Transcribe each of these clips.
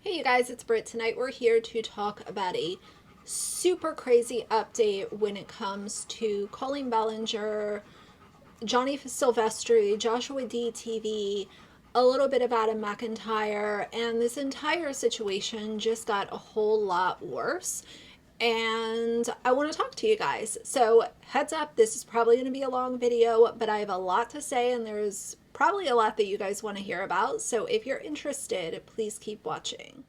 Hey you guys, it's Britt. Tonight we're here to talk about a super crazy update when it comes to Colleen Ballinger, Johnny Silvestri, Joshua D. TV, a little bit of Adam McIntyre, and this entire situation just got a whole lot worse. And I want to talk to you guys. So, heads up, this is probably going to be a long video, but I have a lot to say, and there's probably a lot that you guys want to hear about. So, if you're interested, please keep watching.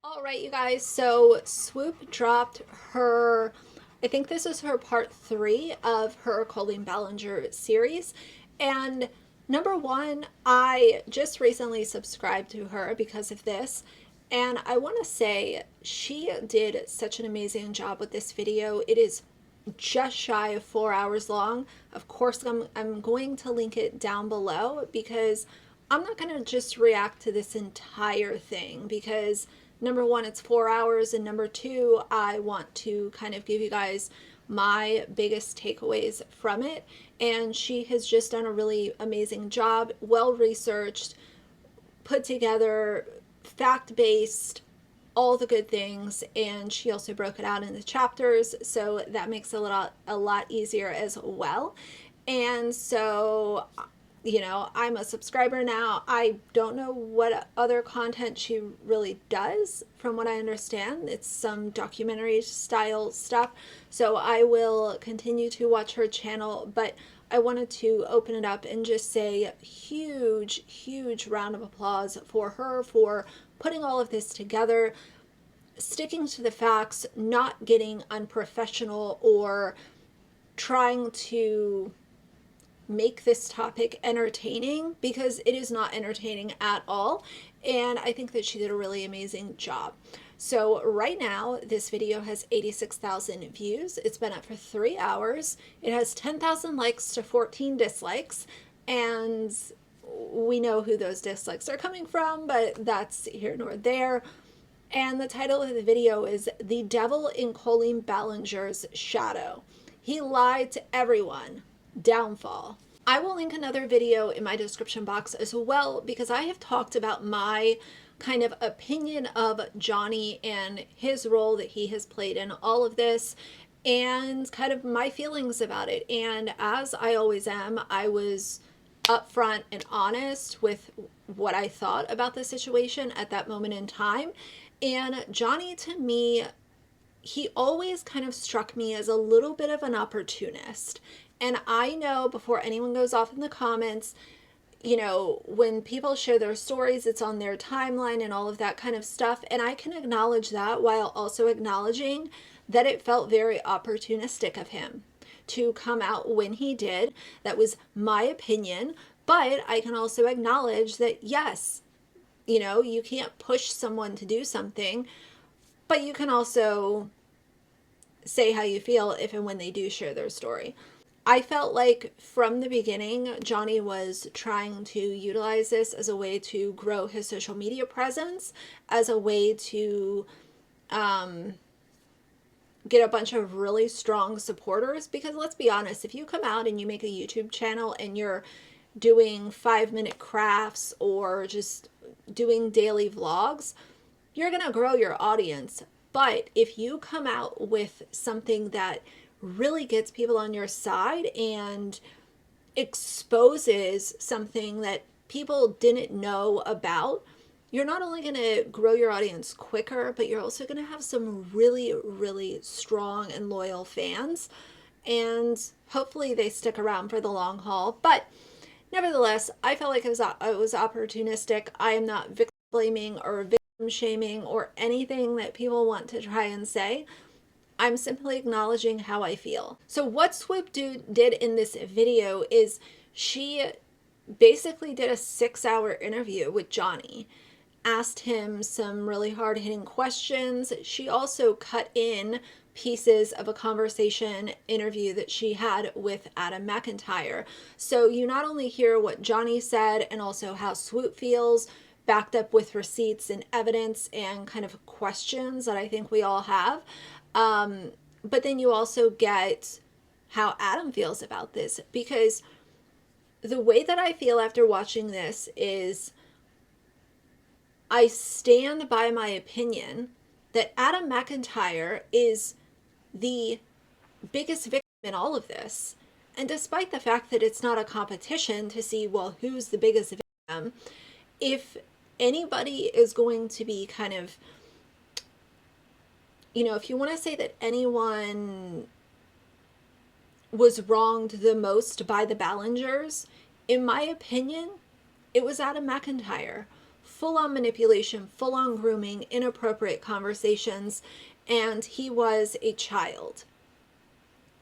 All right, you guys. So Swoop dropped her, I think this is her part 3 of her Colleen Ballinger series. And number one, I just recently subscribed to her because of this. And I want to say she did such an amazing job with this video. It is just shy of 4 hours long. Of course, I'm going to link it down below because I'm not going to just react to this entire thing because number one, it's 4 hours, and number two, I want to kind of give you guys my biggest takeaways from it. And she has just done a really amazing job, well researched, put together, fact-based, all the good things, and she also broke it out into chapters, so that makes it a lot easier as well. And so, you know, I'm a subscriber now. I don't know what other content she really does. From what I understand, it's some documentary style stuff. So I will continue to watch her channel, but I wanted to open it up and just say huge round of applause for her for putting all of this together, sticking to the facts, not getting unprofessional or trying to make this topic entertaining, because it is not entertaining at all. And I think that she did a really amazing job. So right now this video has 86,000 views. It's been up for 3 hours. It has 10,000 likes to 14 dislikes, and we know who those dislikes are coming from, but that's here nor there. And the title of the video is "The Devil in Colleen Ballinger's Shadow. He lied to everyone. Downfall." I will link another video in my description box as well, because I have talked about my kind of opinion of Johnny and his role that he has played in all of this, and kind of my feelings about it. And as I always am, I was upfront and honest with what I thought about the situation at that moment in time. And Johnny, to me, he always kind of struck me as a little bit of an opportunist. And I know, before anyone goes off in the comments, you know, when people share their stories, it's on their timeline and all of that kind of stuff. And I can acknowledge that, while also acknowledging that it felt very opportunistic of him to come out when he did. That was my opinion. But I can also acknowledge that, yes, you know, you can't push someone to do something, but you can also say how you feel if and when they do share their story. I felt like from the beginning, Johnny was trying to utilize this as a way to grow his social media presence, as a way to get a bunch of really strong supporters. Because let's be honest, if you come out and you make a YouTube channel and you're doing 5-minute crafts or just doing daily vlogs, you're going to grow your audience. But if you come out with something that really gets people on your side and exposes something that people didn't know about, you're not only going to grow your audience quicker, but you're also going to have some really strong and loyal fans. And hopefully they stick around for the long haul. But nevertheless, I felt like it was opportunistic. I am not victim blaming or victim shaming or anything that people want to try and say. I'm simply acknowledging how I feel. So what Swoop did in this video is she basically did a 6-hour interview with Johnny, asked him some really hard-hitting questions. She also cut in pieces of a conversation interview that she had with Adam McIntyre. So you not only hear what Johnny said and also how Swoop feels, backed up with receipts and evidence and kind of questions that I think we all have. But then you also get how Adam feels about this, because the way that I feel after watching this is I stand by my opinion that Adam McIntyre is the biggest victim in all of this. And despite the fact that it's not a competition to see, well, who's the biggest victim, if anybody is going to be kind of, if you want to say that anyone was wronged the most by the Ballingers, in my opinion, it was Adam McIntyre. Full on manipulation, full on grooming, inappropriate conversations, and he was a child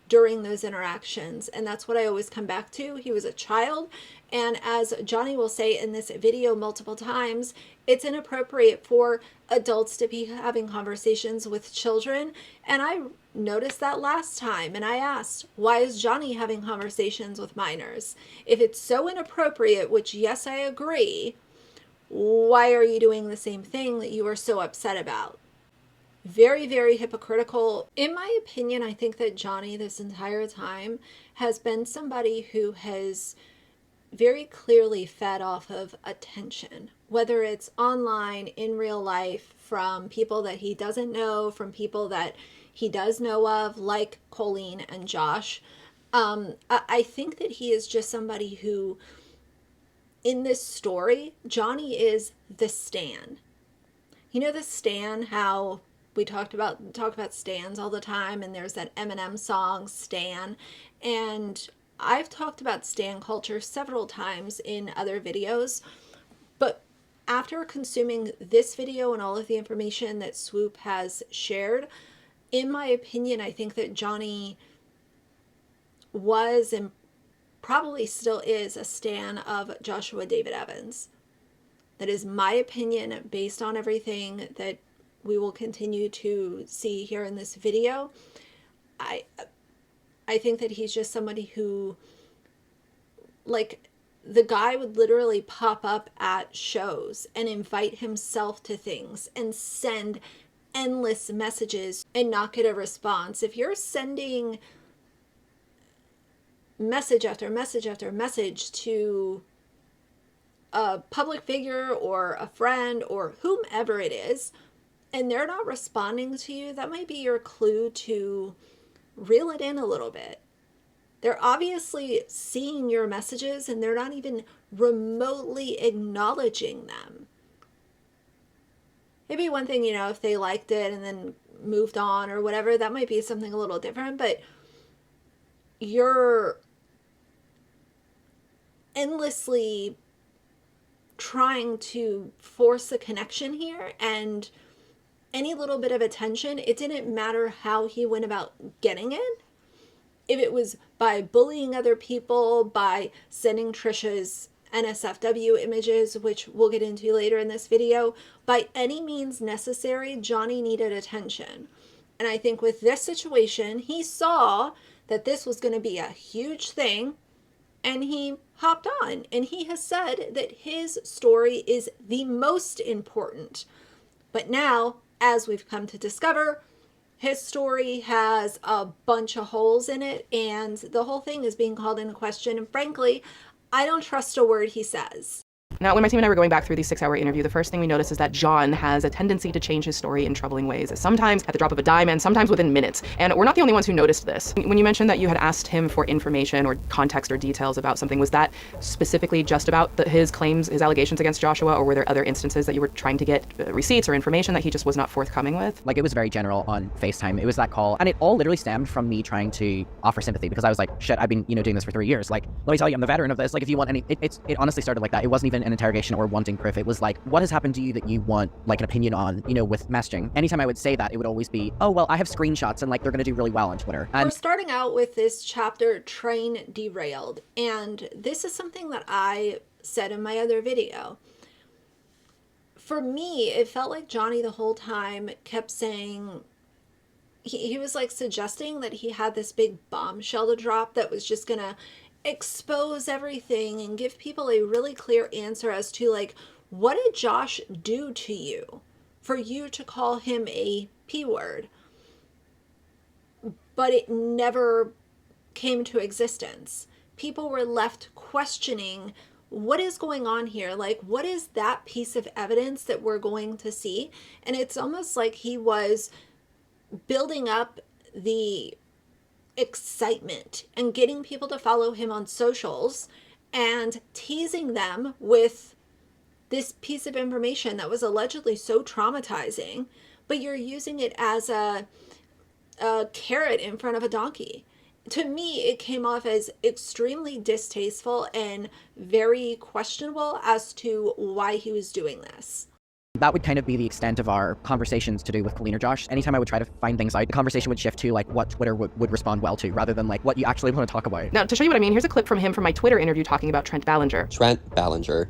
during those interactions. And that's what I always come back to. He was a child. And as Johnny will say in this video multiple times, it's inappropriate for adults to be having conversations with children. And I noticed that last time, and I asked, why is Johnny having conversations with minors? If it's so inappropriate, which yes, I agree, why are you doing the same thing that you are so upset about? Very, very hypocritical. In my opinion, I think that Johnny this entire time has been somebody who has very clearly fed off of attention, whether it's online, in real life, from people that he doesn't know, from people that he does know of, like Colleen and Josh. I think that he is just somebody who, in this story, Johnny is the Stan. You know the Stan, how we talk about Stans all the time, and there's that Eminem song, Stan. And I've talked about Stan culture several times in other videos, but after consuming this video and all of the information that Swoop has shared, in my opinion, I think that Johnny was and probably still is a stan of Joshua David Evans. That is my opinion based on everything that we will continue to see here in this video. I think that he's just somebody who, like, the guy would literally pop up at shows and invite himself to things and send endless messages and not get a response. If you're sending message after message after message to a public figure or a friend or whomever it is, and they're not responding to you, that might be your clue to reel it in a little bit. They're obviously seeing your messages and they're not even remotely acknowledging them. Maybe one thing, if they liked it and then moved on or whatever, that might be something a little different, but you're endlessly trying to force a connection here, and any little bit of attention, it didn't matter how he went about getting it. If it was by bullying other people, by sending Trisha's NSFW images, which we'll get into later in this video, by any means necessary, Johnny needed attention. And I think with this situation, he saw that this was going to be a huge thing, and he hopped on. And he has said that his story is the most important. But now, as we've come to discover, his story has a bunch of holes in it, and the whole thing is being called into question. And frankly, I don't trust a word he says. Now, when my team and I were going back through the 6-hour interview, the first thing we noticed is that John has a tendency to change his story in troubling ways, sometimes at the drop of a dime and sometimes within minutes. And we're not the only ones who noticed this. When you mentioned that you had asked him for information or context or details about something, was that specifically just about his claims, his allegations against Joshua, or were there other instances that you were trying to get receipts or information that he just was not forthcoming with? Like, it was very general on FaceTime. It was that call, and it all literally stemmed from me trying to offer sympathy, because I was like, shit, I've been, doing this for 3 years. Like, let me tell you, I'm the veteran of this. Like, if you want any, it honestly started like that. It wasn't even an interrogation or wanting proof. It was like, what has happened to you that you want, like, an opinion on, with messaging? Anytime I would say that, it would always be, oh, well, I have screenshots and, like, they're going to do really well on Twitter. And we're starting out with this chapter, Train Derailed. And this is something that I said in my other video. For me, it felt like Johnny the whole time kept saying, he was like suggesting that he had this big bombshell to drop that was just gonna expose everything and give people a really clear answer as to, like, what did Josh do to you for you to call him a P word? but it never came to existence. People were left questioning what is going on here? Like, what is that piece of evidence that we're going to see? And it's almost like he was building up the excitement and getting people to follow him on socials and teasing them with this piece of information that was allegedly so traumatizing, but you're using it as a carrot in front of a donkey. To me, it came off as extremely distasteful and very questionable as to why he was doing this. That would kind of be the extent of our conversations to do with Colleen or Josh. Anytime I would try to find things out, the conversation would shift to like what Twitter would respond well to, rather than like what you actually want to talk about. Now, to show you what I mean, here's a clip from him from my Twitter interview talking about Trent Ballinger. Trent Ballinger.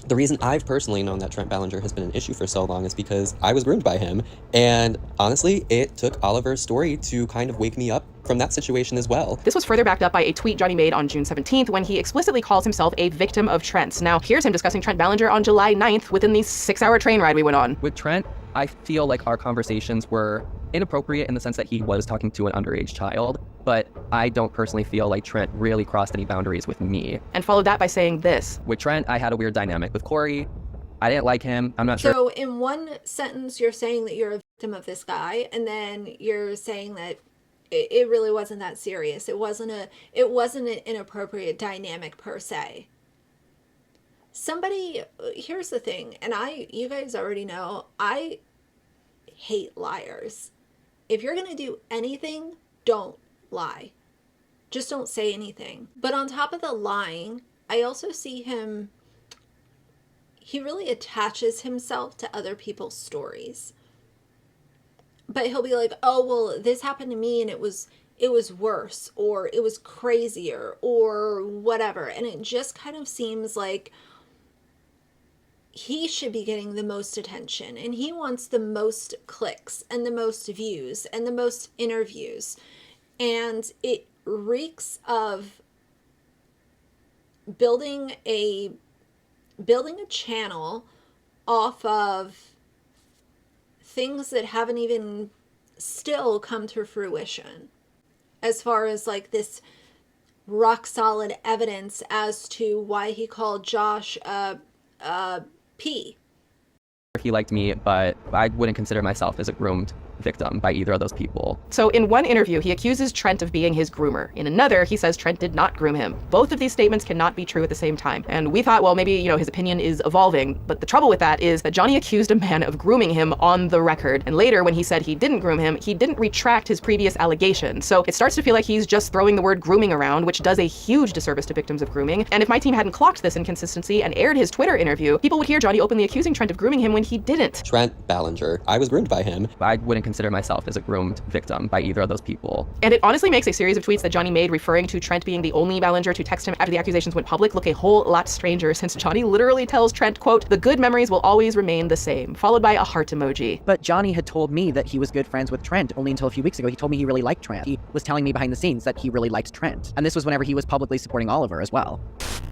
The reason I've personally known that Trent Ballinger has been an issue for so long is because I was groomed by him. And honestly, it took Oliver's story to kind of wake me up from that situation as well. This was further backed up by a tweet Johnny made on June 17th when he explicitly calls himself a victim of Trent's. Now, here's him discussing Trent Ballinger on July 9th within the 6-hour train ride we went on. With Trent, I feel like our conversations were inappropriate in the sense that he was talking to an underage child, but I don't personally feel like Trent really crossed any boundaries with me. And followed that by saying this. With Trent, I had a weird dynamic with Corey. I didn't like him. I'm not sure. So in one sentence, you're saying that you're a victim of this guy, and then you're saying that it really wasn't that serious. It wasn't an inappropriate dynamic per se. Here's the thing, and you guys already know, I hate liars. If you're going to do anything, don't lie. Just don't say anything. But on top of the lying, I also see he really attaches himself to other people's stories. But he'll be like, oh, well, this happened to me and it was worse, or it was crazier, or whatever. And it just kind of seems like he should be getting the most attention, and he wants the most clicks and the most views and the most interviews. And it reeks of building a channel off of things that haven't even still come to fruition, as far as like this rock solid evidence as to why he called Josh P. He liked me, but I wouldn't consider myself as a groomed victim by either of those people. So in one interview, he accuses Trent of being his groomer. In another, he says Trent did not groom him. Both of these statements cannot be true at the same time. And we thought, well, maybe, his opinion is evolving. But the trouble with that is that Johnny accused a man of grooming him on the record. And later, when he said he didn't groom him, he didn't retract his previous allegation. So it starts to feel like he's just throwing the word grooming around, which does a huge disservice to victims of grooming. And if my team hadn't clocked this inconsistency and aired his Twitter interview, people would hear Johnny openly accusing Trent of grooming him when he didn't. Trent Ballinger. I was groomed by him. I wouldn't consider myself as a groomed victim by either of those people. And it honestly makes a series of tweets that Johnny made referring to Trent being the only Ballinger to text him after the accusations went public look a whole lot stranger, since Johnny literally tells Trent, quote, "The good memories will always remain the same," followed by a heart emoji. But Johnny had told me that he was good friends with Trent only until a few weeks ago. He told me he really liked Trent. He was telling me behind the scenes that he really liked Trent. And this was whenever he was publicly supporting Oliver as well.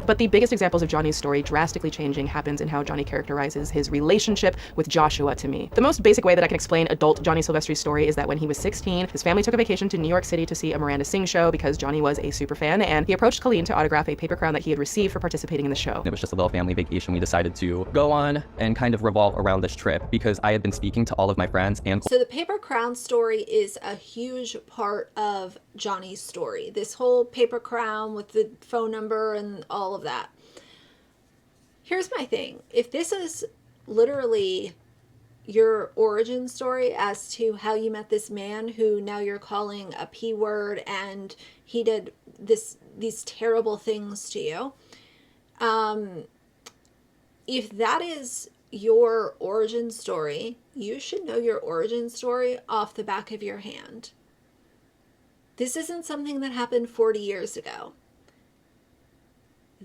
But the biggest examples of Johnny's story drastically changing happens in how Johnny characterizes his relationship with Joshua to me. The most basic way that I can explain adult Johnny Silvestri's story is that when he was 16, his family took a vacation to New York City to see a Miranda Sings show because Johnny was a super fan, and he approached Colleen to autograph a paper crown that he had received for participating in the show. It was just a little family vacation we decided to go on and kind of revolve around this trip because I had been speaking to all of my friends and... So the paper crown story is a huge part of Johnny's story. This whole paper crown with the phone number and all of that. Here's my thing. If this is literally your origin story as to how you met this man who now you're calling a P word and he did these terrible things to you, if that is your origin story, you should know your origin story off the back of your hand. This isn't something that happened 40 years ago.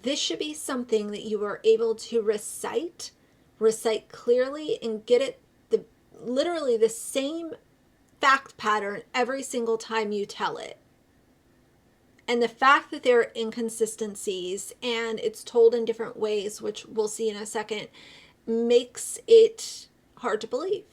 This should be something that you are able to recite clearly, and get it literally the same fact pattern every single time you tell it. And the fact that there are inconsistencies and it's told in different ways, which we'll see in a second, makes it hard to believe,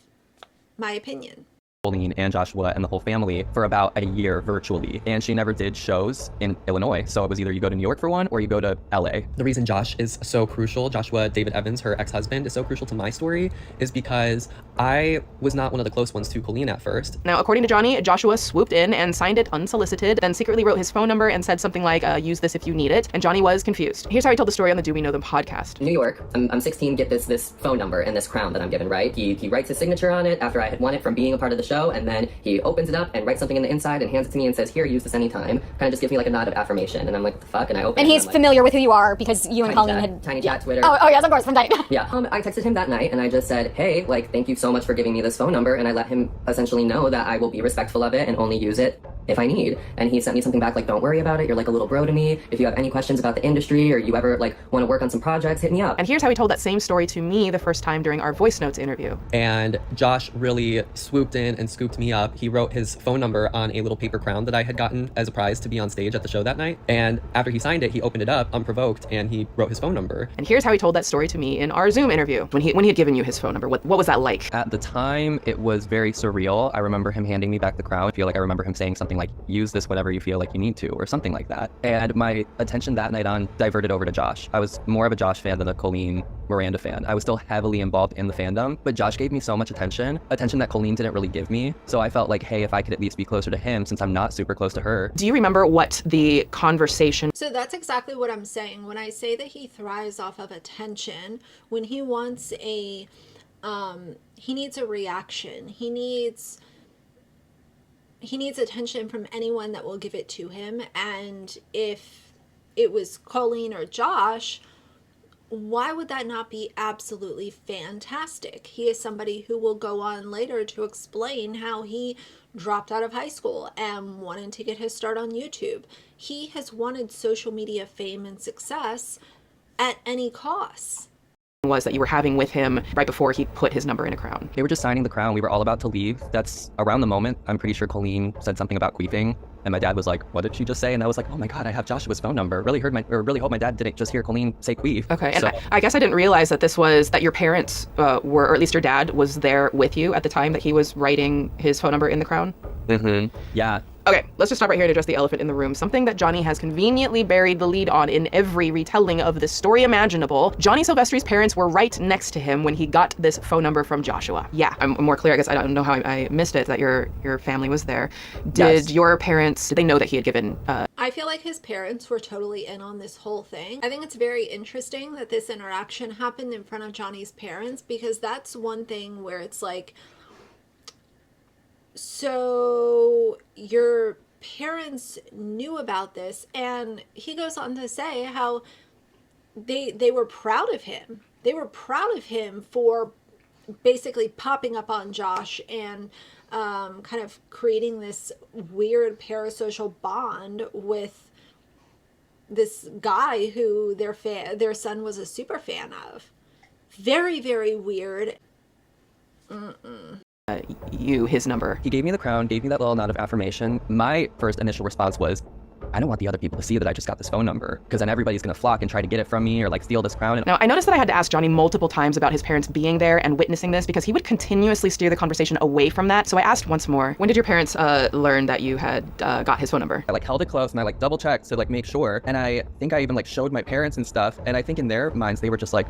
my opinion. Colleen and Joshua and the whole family for about a year virtually. And she never did shows in Illinois. So it was either you go to New York for one or you go to LA. The reason Josh is so crucial, Joshua David Evans, her ex-husband, is so crucial to my story is because I was not one of the close ones to Colleen at first. Now, according to Johnny, Joshua swooped in and signed it unsolicited, then secretly wrote his phone number and said something like, use this if you need it. And Johnny was confused. Here's how he told the story on the Do We Know Them podcast. New York, I'm 16, get this phone number and this crown that I'm given, right? He writes his signature on it after I had won it from being a part of the show, and then he opens it up and writes something in the inside and hands it to me and says, here, use this anytime. Kind of just gives me like a nod of affirmation, and I'm like, what the fuck? And I open it. And he's familiar with who you are because you and Colleen had... Tiny chat, Twitter. Oh yes, of course, from that. Yeah. I texted him that night and I just said, hey, like, thank you so much for giving me this phone number, and I let him essentially know that I will be respectful of it and only use it if I need. And he sent me something back like, don't worry about it, you're like a little bro to me. If you have any questions about the industry or you ever like want to work on some projects, hit me up. And here's how he told that same story to me the first time during our voice notes interview. And Josh really swooped in and scooped me up. He wrote his phone number on a little paper crown that I had gotten as a prize to be on stage at the show that night. And after he signed it, he opened it up unprovoked and he wrote his phone number. And here's how he told that story to me in our Zoom interview when he had given you his phone number. What was that like? At the time, it was very surreal. I remember him handing me back the crown. I feel like I remember him saying something like, use this whenever you feel like you need to, or something like that. And my attention that night on diverted over to Josh. I was more of a Josh fan than a Colleen Miranda fan. I was still heavily involved in the fandom, but Josh gave me so much attention that Colleen didn't really give me. So I felt like, hey, if I could at least be closer to him since I'm not super close to her. Do you remember what the conversation... So that's exactly what I'm saying. When I say that he thrives off of attention, when he wants he needs a reaction. He needs attention from anyone that will give it to him. And if it was Colleen or Josh, why would that not be absolutely fantastic? He is somebody who will go on later to explain how he dropped out of high school and wanted to get his start on YouTube. He has wanted social media fame and success at any cost. Was that you were having with him right before he put his number in a crown. They were just signing the crown. We were all about to leave. That's around the moment. I'm pretty sure Colleen said something about queefing. And my dad was like, what did she just say? And I was like, oh my God, I have Joshua's phone number. Really hope my dad didn't just hear Colleen say queef. Okay, and I guess I didn't realize that that your parents were, or at least your dad was there with you at the time that he was writing his phone number in the crown? Mm-hmm. Yeah. Okay, let's just stop right here and address the elephant in the room. Something that Johnny has conveniently buried the lead on in every retelling of this story imaginable. Johnny Silvestri's parents were right next to him when he got this phone number from Joshua. Yeah, I'm more clear. I guess I don't know how I missed it, that your family was there. Did your parents, did they know that he had given... I feel like his parents were totally in on this whole thing. I think it's very interesting that this interaction happened in front of Johnny's parents, because that's one thing where it's like, so your parents knew about this, and he goes on to say how they were proud of him. They were proud of him for basically popping up on Josh and kind of creating this weird parasocial bond with this guy who their son was a super fan of. Very, very weird. His number. He gave me the crown, gave me that little nod of affirmation. My first initial response was, I don't want the other people to see that I just got this phone number, because then everybody's gonna flock and try to get it from me or like steal this crown. Now, I noticed that I had to ask Johnny multiple times about his parents being there and witnessing this, because he would continuously steer the conversation away from that. So I asked once more, when did your parents learn that you had got his phone number? I like held it close and I like double checked to like make sure. And I think I even like showed my parents and stuff. And I think in their minds, they were just like,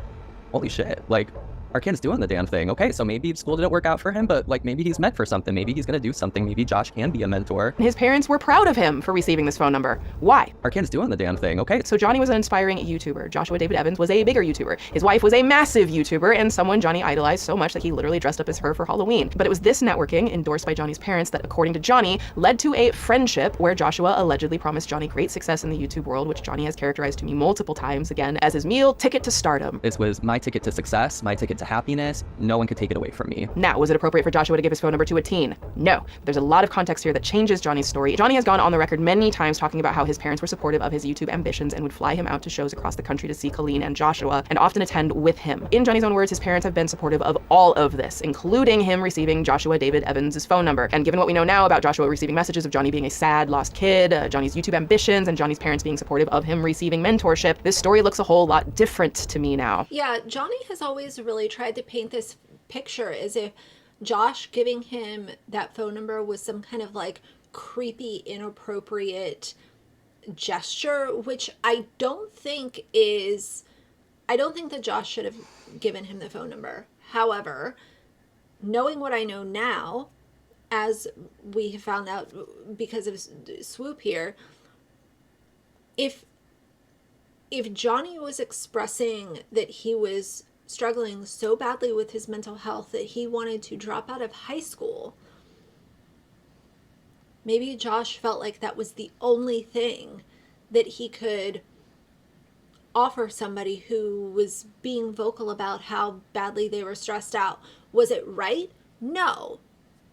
holy shit, like, our kid's doing the damn thing. Okay, so maybe school didn't work out for him, but like maybe he's meant for something. Maybe he's gonna do something. Maybe Josh can be a mentor. His parents were proud of him for receiving this phone number. Why? Our kid's doing the damn thing. Okay. So Johnny was an inspiring YouTuber. Joshua David Evans was a bigger YouTuber. His wife was a massive YouTuber and someone Johnny idolized so much that he literally dressed up as her for Halloween. But it was this networking, endorsed by Johnny's parents, that according to Johnny, led to a friendship where Joshua allegedly promised Johnny great success in the YouTube world, which Johnny has characterized to me multiple times, again, as his meal ticket to stardom. This was my ticket to success, my ticket to happiness. No one could take it away from me. Now, was it appropriate for Joshua to give his phone number to a teen? No. There's a lot of context here that changes Johnny's story. Johnny has gone on the record many times talking about how his parents were supportive of his YouTube ambitions and would fly him out to shows across the country to see Colleen and Joshua, and often attend with him. In Johnny's own words, his parents have been supportive of all of this, including him receiving Joshua David Evans' phone number. And given what we know now about Joshua receiving messages of Johnny being a sad, lost kid, Johnny's YouTube ambitions, and Johnny's parents being supportive of him receiving mentorship, this story looks a whole lot different to me now. Yeah, Johnny has always really tried to paint this picture as if Josh giving him that phone number was some kind of like creepy, inappropriate gesture, which I don't think that Josh should have given him the phone number. However, knowing what I know now, as we have found out because of Swoop here, if Johnny was expressing that he was struggling so badly with his mental health that he wanted to drop out of high school, maybe Josh felt like that was the only thing that he could offer somebody who was being vocal about how badly they were stressed out. Was it right? No.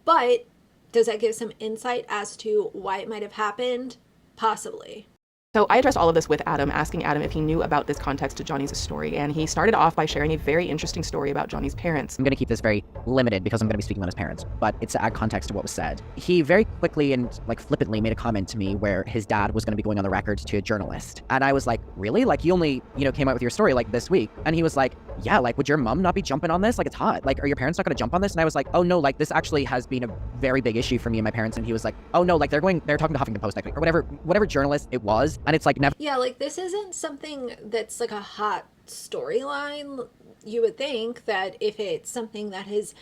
But does that give some insight as to why it might have happened? Possibly. So I addressed all of this with Adam, asking Adam if he knew about this context to Johnny's story, and he started off by sharing a very interesting story about Johnny's parents. I'm going to keep this very limited because I'm going to be speaking about his parents, but it's to add context to what was said. He very quickly and like flippantly made a comment to me where his dad was going to be going on the record to a journalist. And I was like, really? Like, you only, came out with your story like this week. And he was like, yeah, like, would your mom not be jumping on this? Like, it's hot. Like, are your parents not going to jump on this? And I was like, oh no, like, this actually has been a very big issue for me and my parents. And he was like, oh no, like, they're talking to Huffington Post next week or whatever journalist it was. And it's like, never. Yeah, like, this isn't something that's like a hot storyline. You would think that if it's something that has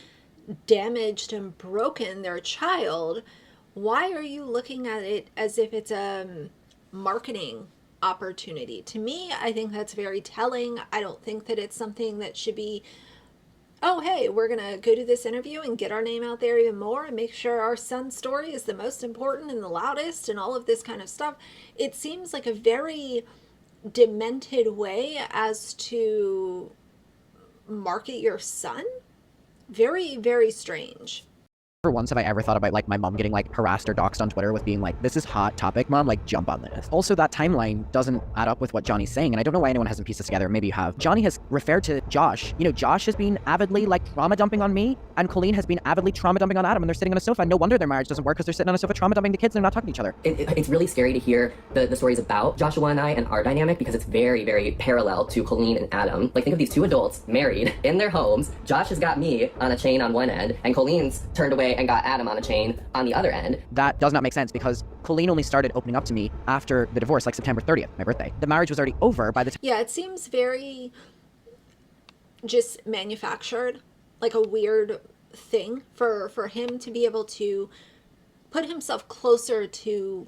damaged and broken their child, why are you looking at it as if it's a marketing opportunity? To me, I think that's very telling. I don't think that it's something that should be, oh, hey, we're going to go to this interview and get our name out there even more and make sure our son's story is the most important and the loudest and all of this kind of stuff. It seems like a very demented way as to market your son. Very, very strange. Never once have I ever thought about like my mom getting like harassed or doxxed on Twitter with being like, this is hot topic, mom, like jump on this. Also, that timeline doesn't add up with what Johnny's saying, and I don't know why anyone hasn't pieced this together. Maybe you have. Johnny has referred to Josh. Josh has been avidly like trauma dumping on me, and Colleen has been avidly trauma dumping on Adam, and they're sitting on a sofa. No wonder their marriage doesn't work, because they're sitting on a sofa trauma dumping the kids and they're not talking to each other. It's really scary to hear the stories about Joshua and I and our dynamic, because it's very, very parallel to Colleen and Adam. Like, think of these two adults married in their homes. Josh has got me on a chain on one end, and Colleen's turned away and got Adam on a chain on the other end. That does not make sense, because Colleen only started opening up to me after the divorce, like September 30th, my birthday. The marriage was already over by the time. Yeah, it seems very just manufactured, like a weird thing for him to be able to put himself closer to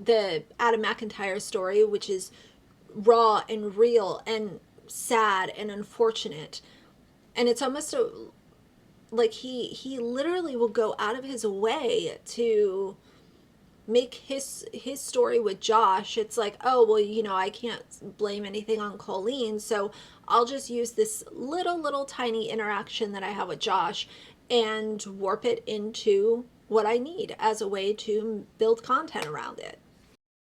the Adam McIntyre story, which is raw and real and sad and unfortunate. And it's almost like he literally will go out of his way to make his story with Josh. It's like, oh, well, I can't blame anything on Colleen, so I'll just use this little tiny interaction that I have with Josh and warp it into what I need as a way to build content around it.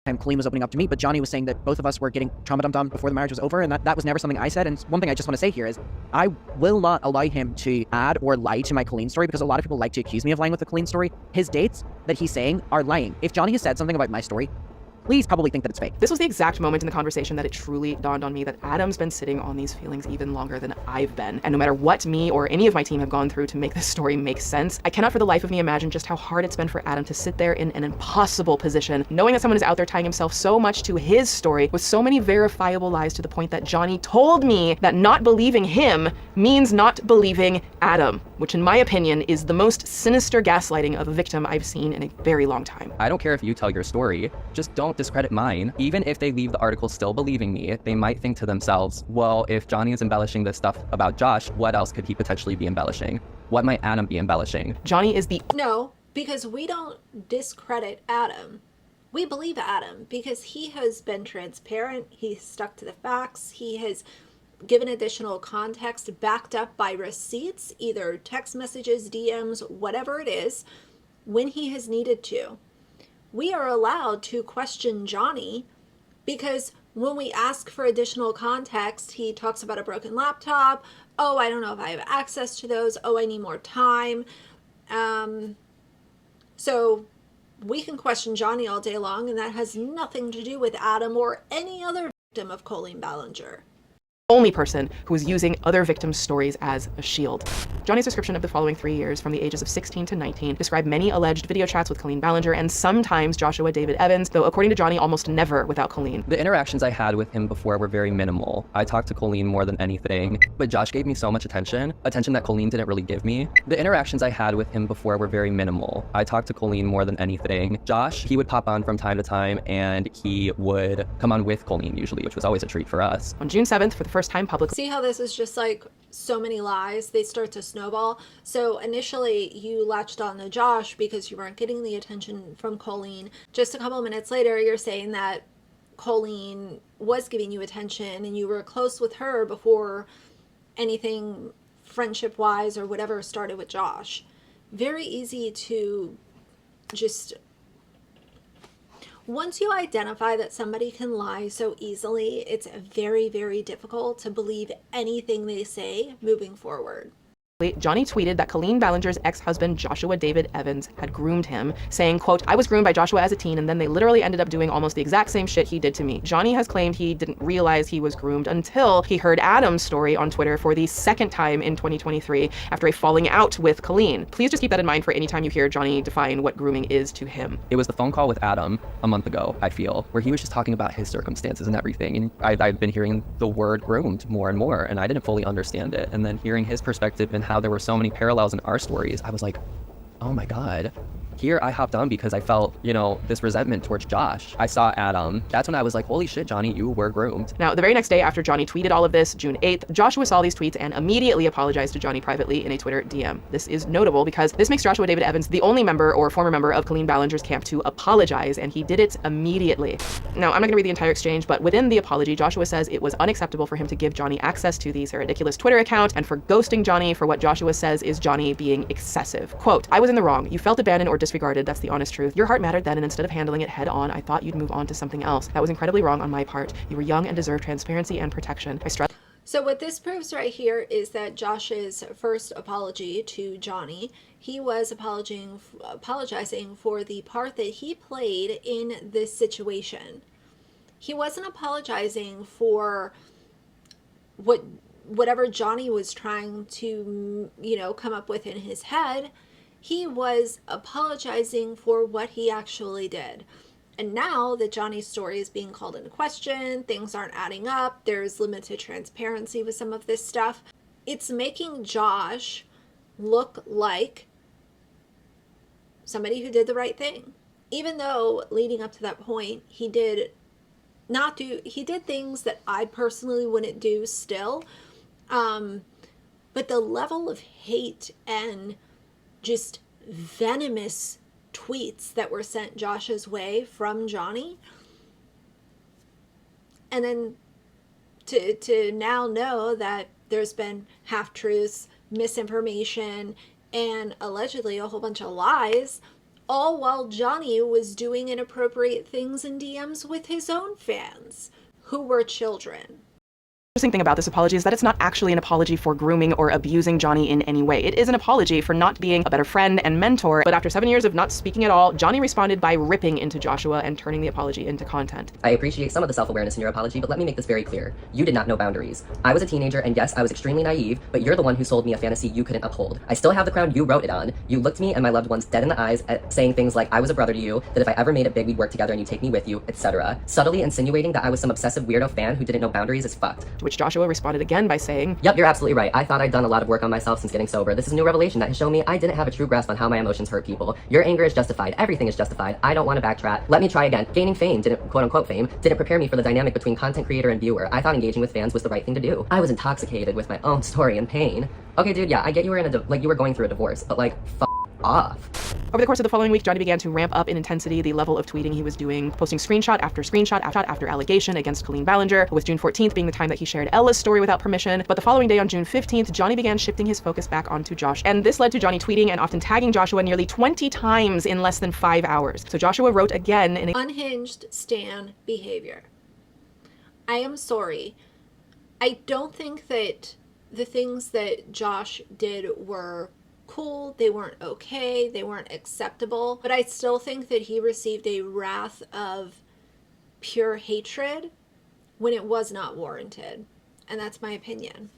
Time Colleen was opening up to me, but Johnny was saying that both of us were getting trauma dumped on before the marriage was over, and that was never something I said. And one thing I just want to say here is I will not allow him to add or lie to my Colleen story, because a lot of people like to accuse me of lying with the Colleen story. His dates that he's saying are lying. If Johnny has said something about my story, please probably think that it's fake. This was the exact moment in the conversation that it truly dawned on me that Adam's been sitting on these feelings even longer than I've been. And no matter what me or any of my team have gone through to make this story make sense, I cannot for the life of me imagine just how hard it's been for Adam to sit there in an impossible position, knowing that someone is out there tying himself so much to his story with so many verifiable lies, to the point that Johnny told me that not believing him means not believing Adam, which in my opinion is the most sinister gaslighting of a victim I've seen in a very long time. I don't care if you tell your story, just don't discredit mine. Even if they leave the article still believing me, they might think to themselves, well, if Johnny is embellishing this stuff about Josh, what else could he potentially be embellishing? What might Adam be embellishing? Johnny is the... No, because we don't discredit Adam. We believe Adam because he has been transparent, he's stuck to the facts, he has given additional context backed up by receipts, either text messages, DMs, whatever it is, when he has needed to. We are allowed to question Johnny because when we ask for additional context, he talks about a broken laptop. Oh, I don't know if I have access to those. Oh, I need more time. So we can question Johnny all day long, and that has nothing to do with Adam or any other victim of Colleen Ballinger. only person who was using other victims' stories as a shield. Johnny's description of the following 3 years, from the ages of 16 to 19, described many alleged video chats with Colleen Ballinger and sometimes Joshua David Evans, though according to Johnny, almost never without Colleen. The interactions I had with him before were very minimal. I talked to Colleen more than anything, but Josh gave me so much attention that Colleen didn't really give me. The interactions I had with him before were very minimal. I talked to Colleen more than anything. Josh, he would pop on from time to time and he would come on with Colleen usually, which was always a treat for us. On June 7th, for the first time publicly. See how this is just like so many lies? They start to snowball. So initially you latched on to Josh because you weren't getting the attention from Colleen. Just a couple of minutes later, you're saying that Colleen was giving you attention and you were close with her before anything friendship wise or whatever started with Josh. Very easy to just, once you identify that somebody can lie so easily, it's very, very difficult to believe anything they say moving forward. Johnny tweeted that Colleen Ballinger's ex-husband Joshua David Evans had groomed him, saying, quote, "I was groomed by Joshua as a teen and then they literally ended up doing almost the exact same shit he did to me." Johnny has claimed he didn't realize he was groomed until he heard Adam's story on Twitter for the second time in 2023 after a falling out with Colleen. Please just keep that in mind for any time you hear Johnny define what grooming is to him. It was the phone call with Adam a month ago, I feel, where he was just talking about his circumstances and everything. And I've been hearing the word groomed more and more, and I didn't fully understand it. And then hearing his perspective and how there were so many parallels in our stories, I was like, oh my God. Here I hopped on because I felt, this resentment towards Josh. I saw Adam. That's when I was like, holy shit, Johnny, you were groomed. Now, the very next day after Johnny tweeted all of this, June 8th, Joshua saw these tweets and immediately apologized to Johnny privately in a Twitter DM. This is notable because this makes Joshua David Evans the only member or former member of Colleen Ballinger's camp to apologize, and he did it immediately. Now, I'm not gonna read the entire exchange, but within the apology, Joshua says it was unacceptable for him to give Johnny access to the Sarah Ridiculous Twitter account and for ghosting Johnny for what Joshua says is Johnny being excessive. Quote, "I was in the wrong. You felt abandoned or disregarded. That's the honest truth. Your heart mattered then, and instead of handling it head on, I thought you'd move on to something else. That was incredibly wrong on my part. You were young and deserved transparency and protection. I stress." So what this proves right here is that Josh's first apology to Johnny, he was apologizing for the part that he played in this situation. He wasn't apologizing for whatever Johnny was trying to, come up with in his head. He was apologizing for what he actually did. And now that Johnny's story is being called into question, things aren't adding up, there's limited transparency with some of this stuff, it's making Josh look like somebody who did the right thing. Even though leading up to that point, he did things that I personally wouldn't do still. But the level of hate and just venomous tweets that were sent Josh's way from Johnny, and then to now know that there's been half-truths, misinformation, and allegedly a whole bunch of lies, all while Johnny was doing inappropriate things in DMs with his own fans, who were children. The interesting thing about this apology is that it's not actually an apology for grooming or abusing Johnny in any way. It is an apology for not being a better friend and mentor, but after 7 years of not speaking at all, Johnny responded by ripping into Joshua and turning the apology into content. I appreciate some of the self-awareness in your apology, but let me make this very clear. You did not know boundaries. I was a teenager, and yes, I was extremely naive, but you're the one who sold me a fantasy you couldn't uphold. I still have the crown you wrote it on. You looked me and my loved ones dead in the eyes at saying things like I was a brother to you, that if I ever made it big, we'd work together and you'd take me with you, etc. Subtly insinuating that I was some obsessive weirdo fan who didn't know boundaries is fucked. To which Joshua responded again by saying, "Yep, you're absolutely right. I thought I'd done a lot of work on myself since getting sober. This is a new revelation that has shown me I didn't have a true grasp on how my emotions hurt people. Your anger is justified. Everything is justified. I don't want to backtrack. Let me try again. Gaining fame didn't, quote-unquote fame, didn't prepare me for the dynamic between content creator and viewer. I thought engaging with fans was the right thing to do. I was intoxicated with my own story and pain. Okay, dude, yeah, I get you were you were going through a divorce, but off." Over the course of the following week, Johnny began to ramp up in intensity the level of tweeting he was doing, posting screenshot after allegation against Colleen Ballinger, with June 14th being the time that he shared Ella's story without permission. But the following day on June 15th, Johnny began shifting his focus back onto Josh. And this led to Johnny tweeting and often tagging Joshua nearly 20 times in less than 5 hours. So Joshua wrote again in Unhinged Stan behavior. I am sorry. I don't think that the things that Josh did were cool, they weren't okay, they weren't acceptable, but I still think that he received a wrath of pure hatred when it was not warranted. And that's my opinion.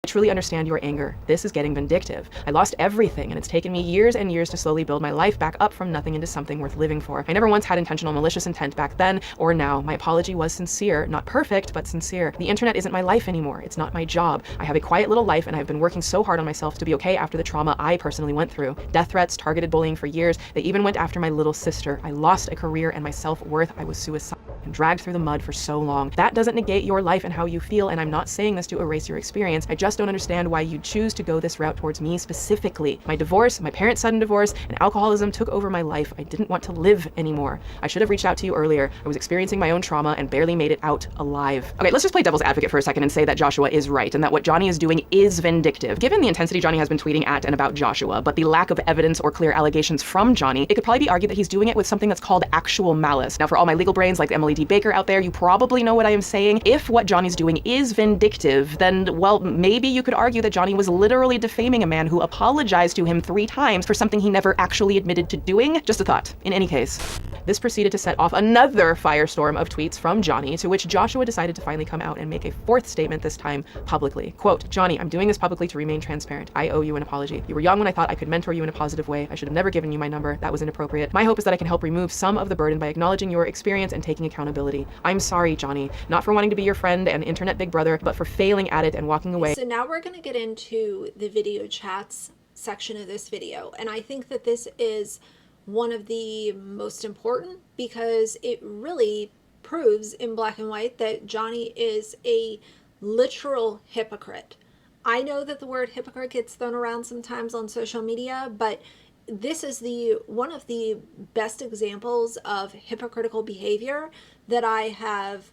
I truly understand your anger. This is getting vindictive. I lost everything, and it's taken me years and years to slowly build my life back up from nothing into something worth living for. I never once had intentional malicious intent back then or now. My apology was sincere. Not perfect, but sincere. The internet isn't my life anymore. It's not my job. I have a quiet little life, and I've been working so hard on myself to be okay after the trauma I personally went through. Death threats, targeted bullying for years. They even went after my little sister. I lost a career and my self-worth. I was suicidal and dragged through the mud for so long. That doesn't negate your life and how you feel, and I'm not saying this to erase your experience. I just don't understand why you choose to go this route towards me specifically. My divorce, my parents' sudden divorce, and alcoholism took over my life. I didn't want to live anymore. I should have reached out to you earlier. I was experiencing my own trauma and barely made it out alive. Okay, let's just play devil's advocate for a second and say that Joshua is right and that what Johnny is doing is vindictive. Given the intensity Johnny has been tweeting at and about Joshua, but the lack of evidence or clear allegations from Johnny, it could probably be argued that he's doing it with something that's called actual malice. Now, for all my legal brains like Emily D. Baker out there, you probably know what I am saying. If what Johnny's doing is vindictive, then, well, maybe you could argue that Johnny was literally defaming a man who apologized to him 3 times for something he never actually admitted to doing. Just a thought. In any case, this proceeded to set off another firestorm of tweets from Johnny, to which Joshua decided to finally come out and make a 4th statement, this time publicly. Quote, Johnny, I'm doing this publicly to remain transparent. I owe you an apology. You were young when I thought I could mentor you in a positive way. I should have never given you my number. That was inappropriate. My hope is that I can help remove some of the burden by acknowledging your experience and taking accountability. I'm sorry, Johnny, not for wanting to be your friend and internet big brother, but for failing at it and walking away. So now we're going to get into the video chats section of this video. And I think that this is one of the most important because it really proves in black and white that Johnny is a literal hypocrite. I know that the word hypocrite gets thrown around sometimes on social media, but this is one of the best examples of hypocritical behavior that I have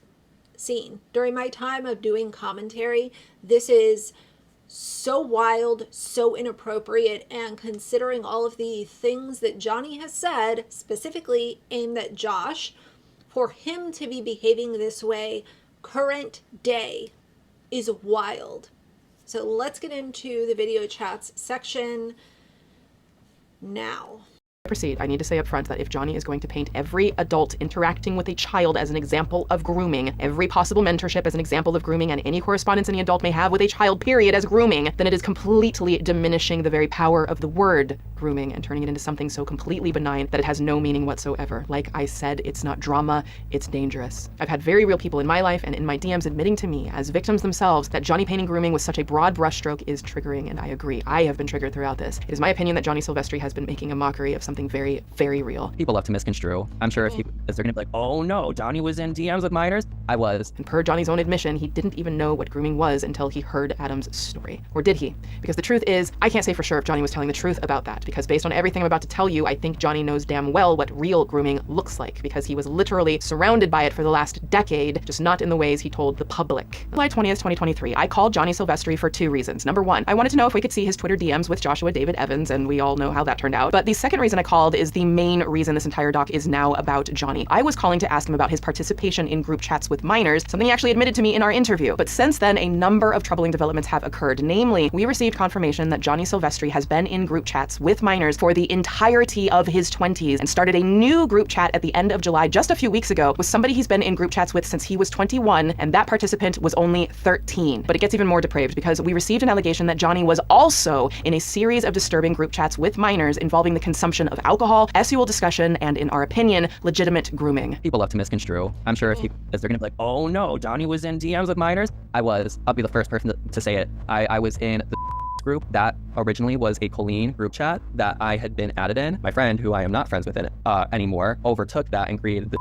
seen during my time of doing commentary. This is so wild, so inappropriate, and considering all of the things that Johnny has said, specifically aimed at Josh, for him to be behaving this way current day is wild. So let's get into the video chats section now. Proceed. I need to say up front that if Johnny is going to paint every adult interacting with a child as an example of grooming, every possible mentorship as an example of grooming, and any correspondence any adult may have with a child, period, as grooming, then it is completely diminishing the very power of the word grooming and turning it into something so completely benign that it has no meaning whatsoever. Like I said, it's not drama, it's dangerous. I've had very real people in my life and in my DMs admitting to me, as victims themselves, that Johnny painting grooming with such a broad brushstroke is triggering, and I agree. I have been triggered throughout this. It is my opinion that Johnny Silvestri has been making a mockery of something very, very real. People love to misconstrue. I'm sure if they're gonna be like, oh no, Johnny was in DMs with minors. I was. And per Johnny's own admission, he didn't even know what grooming was until he heard Adam's story. Or did he? Because the truth is, I can't say for sure if Johnny was telling the truth about that, because based on everything I'm about to tell you, I think Johnny knows damn well what real grooming looks like, because he was literally surrounded by it for the last decade, just not in the ways he told the public. July 20th, 2023, I called Johnny Silvestri for 2 reasons. Number 1, I wanted to know if we could see his Twitter DMs with Joshua David Evans, and we all know how that turned out. But the second reason I called is the main reason this entire doc is now about Johnny. I was calling to ask him about his participation in group chats with minors, something he actually admitted to me in our interview. But since then, a number of troubling developments have occurred. Namely, we received confirmation that Johnny Silvestri has been in group chats with minors for the entirety of his 20s and started a new group chat at the end of July just a few weeks ago with somebody he's been in group chats with since he was 21, and that participant was only 13. But it gets even more depraved because we received an allegation that Johnny was also in a series of disturbing group chats with minors involving the consumption of alcohol, sexual discussion, and in our opinion, legitimate grooming. People love to misconstrue. I'm sure if they're gonna be like, oh no, Johnny was in DMs with minors. I was. I'll be the first person to say it. I was in the group that originally was a Colleen group chat that I had been added in. My friend, who I am not friends with it anymore, overtook that and created the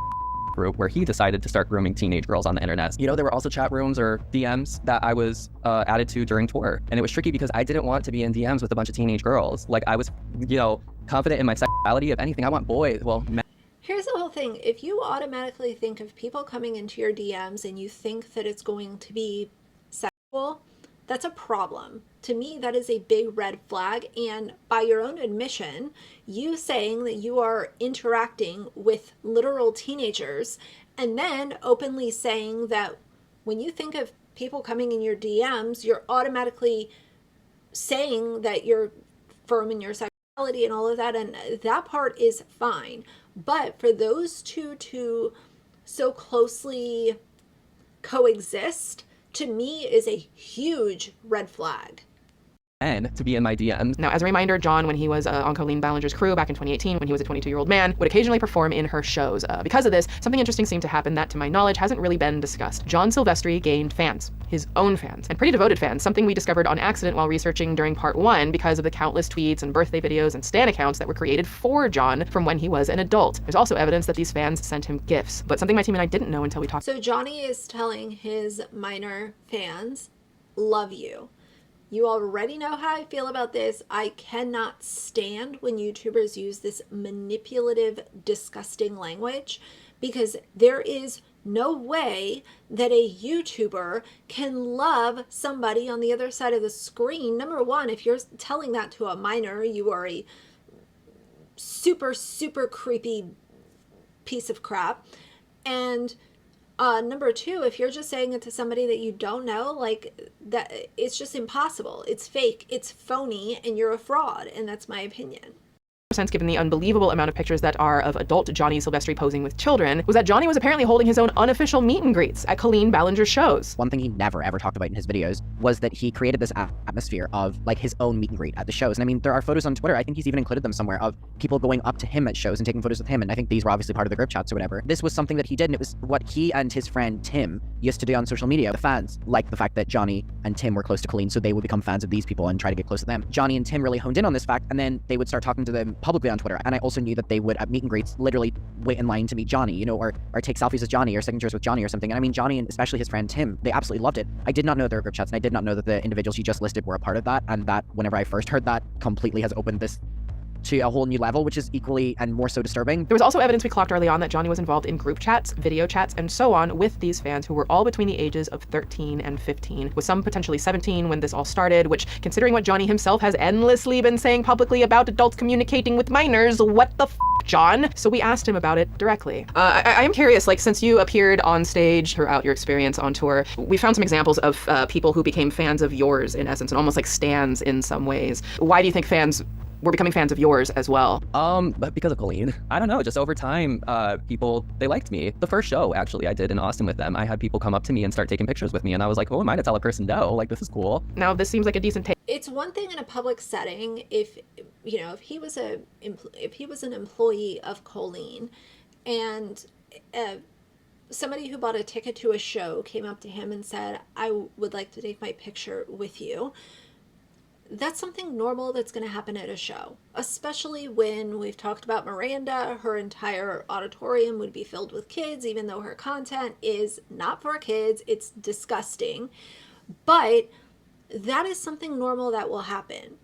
group where he decided to start grooming teenage girls on the internet. You know, there were also chat rooms or DMs that I was added to during tour, and it was tricky because I didn't want to be in DMs with a bunch of teenage girls. Like, I was, you know, confident in my sexuality. If anything, I want boys. Well, Here's the whole thing. If you automatically think of people coming into your DMs and you think that it's going to be sexual, that's a problem. To me, that is a big red flag. And by your own admission, you saying that you are interacting with literal teenagers and then openly saying that when you think of people coming in your DMs, you're automatically saying that you're firm in your sexuality and all of that. And that part is fine. But for those two to so closely coexist, to me is a huge red flag. And to be in my DMs. Now, as a reminder, John, when he was on Colleen Ballinger'S crew back in 2018, when he was a 22-year-old man, would occasionally perform in her shows. Because of this, something interesting seemed to happen that, to my knowledge, hasn't really been discussed. John Silvestri gained fans, his own fans, and pretty devoted fans, something we discovered on accident while researching during part 1 because of the countless tweets and birthday videos and Stan accounts that were created for John from when he was an adult. There's also evidence that these fans sent him gifts, but something my team and I didn't know until we talked. So Johnny is telling his minor fans, love you. You already know how I feel about this. I cannot stand when YouTubers use this manipulative, disgusting language, because there is no way that a YouTuber can love somebody on the other side of the screen. Number one, if you're telling that to a minor, you are a super, super creepy piece of crap. And number two, if you're just saying it to somebody that you don't know, like, that, it's just impossible. It's fake, it's phony, and you're a fraud, and that's my opinion. Sense, given the unbelievable amount of pictures that are of adult Johnny Silvestri posing with children, was that Johnny was apparently holding his own unofficial meet and greets at Colleen Ballinger'S shows. One thing he never ever talked about in his videos was that he created this atmosphere of like his own meet and greet at the shows. And I mean, there are photos on Twitter, I think he's even included them somewhere, of people going up to him at shows and taking photos with him. And I think these were obviously part of the group chats or whatever. This was something that he did, and it was what he and his friend Tim used to do on social media. The fans liked the fact that Johnny and Tim were close to Colleen, so they would become fans of these people and try to get close to them. Johnny and Tim really honed in on this fact, and then they would start talking to them publicly on Twitter. And I also knew that they would, at meet and greets, literally wait in line to meet Johnny, you know, or take selfies with Johnny or signatures with Johnny or something. And I mean, Johnny and especially his friend Tim, they absolutely loved it. I did not know there were group chats, and I did not know that the individuals you just listed were a part of that, and that, whenever I first heard that, completely has opened this to a whole new level, which is equally and more so disturbing. There was also evidence we clocked early on that Johnny was involved in group chats, video chats, and so on with these fans who were all between the ages of 13 and 15, with some potentially 17 when this all started, which, considering what Johnny himself has endlessly been saying publicly about adults communicating with minors, what the f***, John? So we asked him about it directly. I am curious, like, since you appeared on stage throughout your experience on tour, we found some examples of people who became fans of yours, in essence, and almost like stans in some ways. Why do you think fans were becoming fans of yours as well? But because of Colleen. I don't know, just over time, people, they liked me. The first show, actually, I did in Austin with them, I had people come up to me and start taking pictures with me, and I was like, who am I to tell a person no? Like, this is cool. Now, this seems like a decent take. It's one thing in a public setting if, you know, if he was an employee of Colleen, and somebody who bought a ticket to a show came up to him and said, I would like to take my picture with you. That's something normal that's going to happen at a show, especially when we've talked about Miranda. Her entire auditorium would be filled with kids, even though her content is not for kids. It's disgusting, but that is something normal that will happen.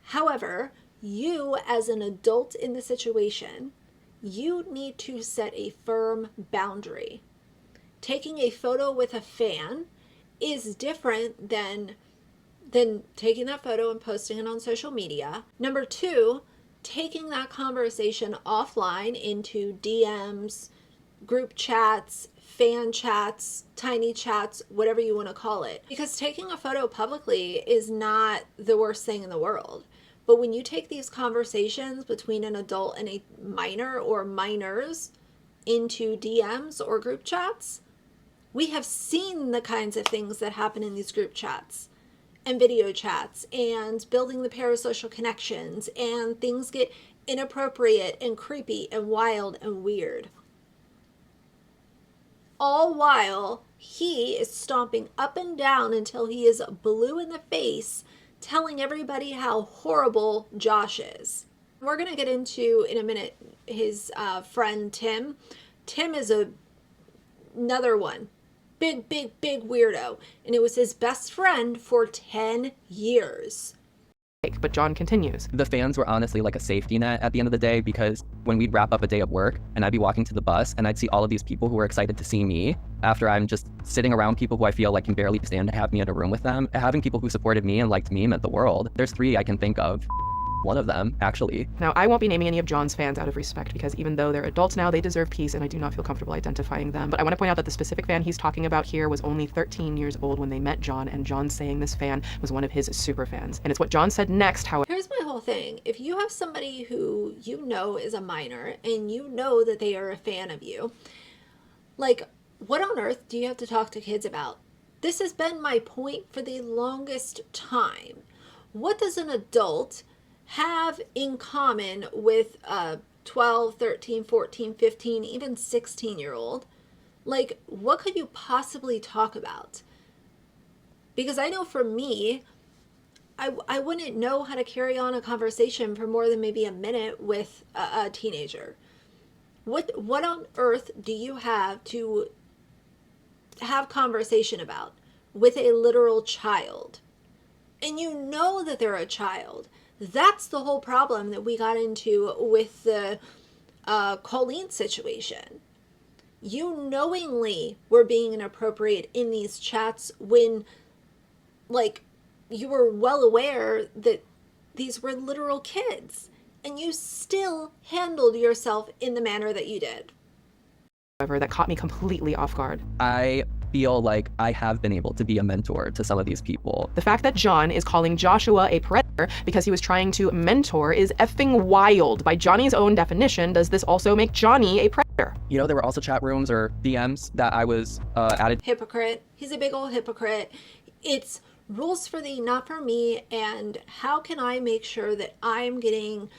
However, you as an adult in the situation, you need to set a firm boundary. Taking a photo with a fan is different than taking that photo and posting it on social media. Number two, taking that conversation offline into DMs, group chats, fan chats, tiny chats, whatever you want to call it. Because taking a photo publicly is not the worst thing in the world. But when you take these conversations between an adult and a minor or minors into DMs or group chats, we have seen the kinds of things that happen in these group chats and video chats and building the parasocial connections, and things get inappropriate and creepy and wild and weird. All while he is stomping up and down until he is blue in the face, telling everybody how horrible Josh is. We're going to get into, in a minute, his friend Tim. Tim is another one. Big weirdo, and it was his best friend for 10 years. But John continues. The fans were honestly like a safety net at the end of the day, because when we'd wrap up a day of work and I'd be walking to the bus and I'd see all of these people who were excited to see me after I'm just sitting around people who I feel like can barely stand to have me in a room with them. Having people who supported me and liked me meant the world. There's 3 I can think of. One of them, actually. Now, I won't be naming any of John's fans out of respect, because even though they're adults now, they deserve peace, and I do not feel comfortable identifying them. But I want to point out that the specific fan he's talking about here was only 13 years old when they met John, and John saying this fan was one of his super fans. And it's what John said next, how Here's my whole thing. If you have somebody who you know is a minor, and you know that they are a fan of you, like, what on earth do you have to talk to kids about? this has been my point for the longest time. What does an adult have in common with a 12, 13, 14, 15, even 16-year-old? Like, what could you possibly talk about? Because I know for me, I wouldn't know how to carry on a conversation for more than maybe a minute with a teenager. What on earth do you have to have conversation about with a literal child? And you know that they're a child. That's the whole problem that we got into with the Colleen situation. You knowingly were being inappropriate in these chats when, like, you were well aware that these were literal kids, and you still handled yourself in the manner that you did. However, that caught me completely off guard. I feel like I have been able to be a mentor to some of these people. The fact that John is calling Joshua a predator because he was trying to mentor is effing wild. By Johnny's own definition, does this also make Johnny a predator? You know, there were also chat rooms or DMs that I was added. Hypocrite. He's a big old hypocrite. It's rules for thee, not for me, and how can I make sure that I'm getting,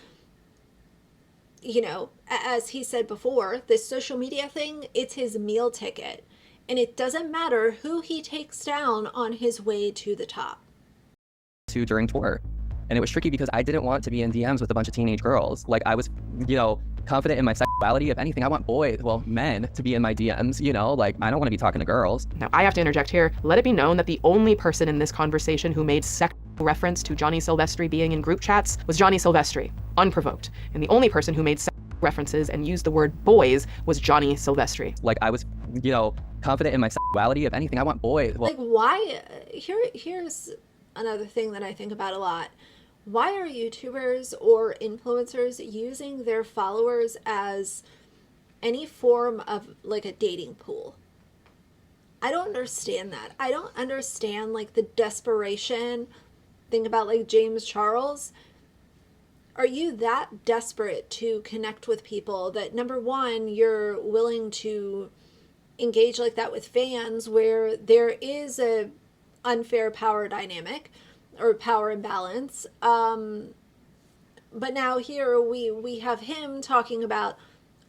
you know, as he said before, this social media thing, it's his meal ticket. And it doesn't matter who he takes down on his way to the top. During tour. And it was tricky because I didn't want to be in DMs with a bunch of teenage girls. Like, I was, you know, confident in my sexuality. If anything, I want boys, well, men, to be in my DMs, you know? Like, I don't want to be talking to girls. Now, I have to interject here. Let it be known that the only person in this conversation who made sexual reference to Johnny Silvestri being in group chats was Johnny Silvestri, unprovoked. And the only person who made sexual references and used the word boys was Johnny Silvestri. Like, I was, you know, confident in my sexuality. If anything, I want boys. Well, Like, why? Here's another thing that I think about a lot. Why are YouTubers or influencers using their followers as any form of, like, a dating pool? I don't understand that. I don't understand, like, the desperation. Think about, like, James Charles. Are you that desperate to connect with people that, number one, you're willing to engage like that with fans, where there is a unfair power dynamic or power imbalance? But now here we have him talking about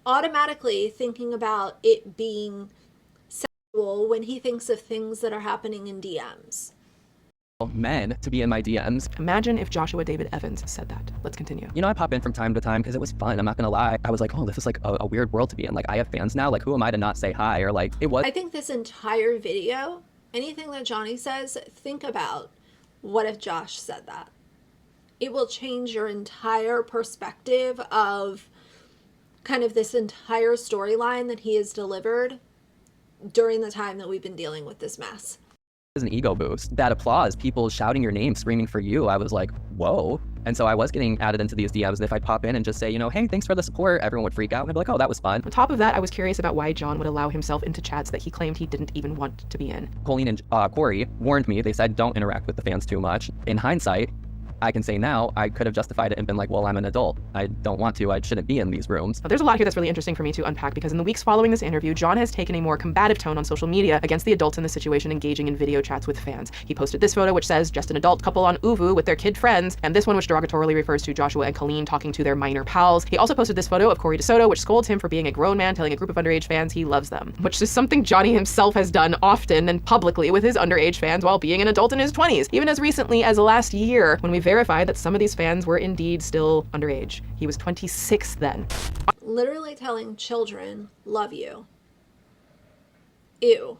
automatically thinking about it being sexual when he thinks of things that are happening in DMs. Men to be in my DMs. Imagine if Joshua David Evans said that. Let's continue. You know, I pop in from time to time because it was fun. I'm not gonna lie. I was like, oh, this is like a weird world to be in. Like, I have fans now. Like, who am I to not say hi? Or like, it was. I think this entire video, anything that Johnny says, think about what if Josh said that. It will change your entire perspective of kind of this entire storyline that he has delivered during the time that we've been dealing with this mess. An ego boost. That applause, people shouting your name, screaming for you, I was like, whoa. And so I was getting added into these DMs, and if I'd pop in and just say, you know, hey, thanks for the support, everyone would freak out and I'd be like, oh, that was fun. On top of that, I was curious about why John would allow himself into chats that he claimed he didn't even want to be in. Colleen and Corey warned me. They said, don't interact with the fans too much. In hindsight, I can say now, I could have justified it and been like, well, I'm an adult. I don't want to. I shouldn't be in these rooms. Now, there's a lot here that's really interesting for me to unpack, because in the weeks following this interview, John has taken a more combative tone on social media against the adults in the situation engaging in video chats with fans. He posted this photo, which says, just an adult couple on Uvu with their kid friends, and this one, which derogatorily refers to Joshua and Colleen talking to their minor pals. He also posted this photo of Corey DeSoto, which scolds him for being a grown man telling a group of underage fans he loves them, which is something Johnny himself has done often and publicly with his underage fans while being an adult in his 20s, even as recently as last year, when we verified that some of these fans were indeed still underage. He was 26 then. Literally telling children, love you. Ew.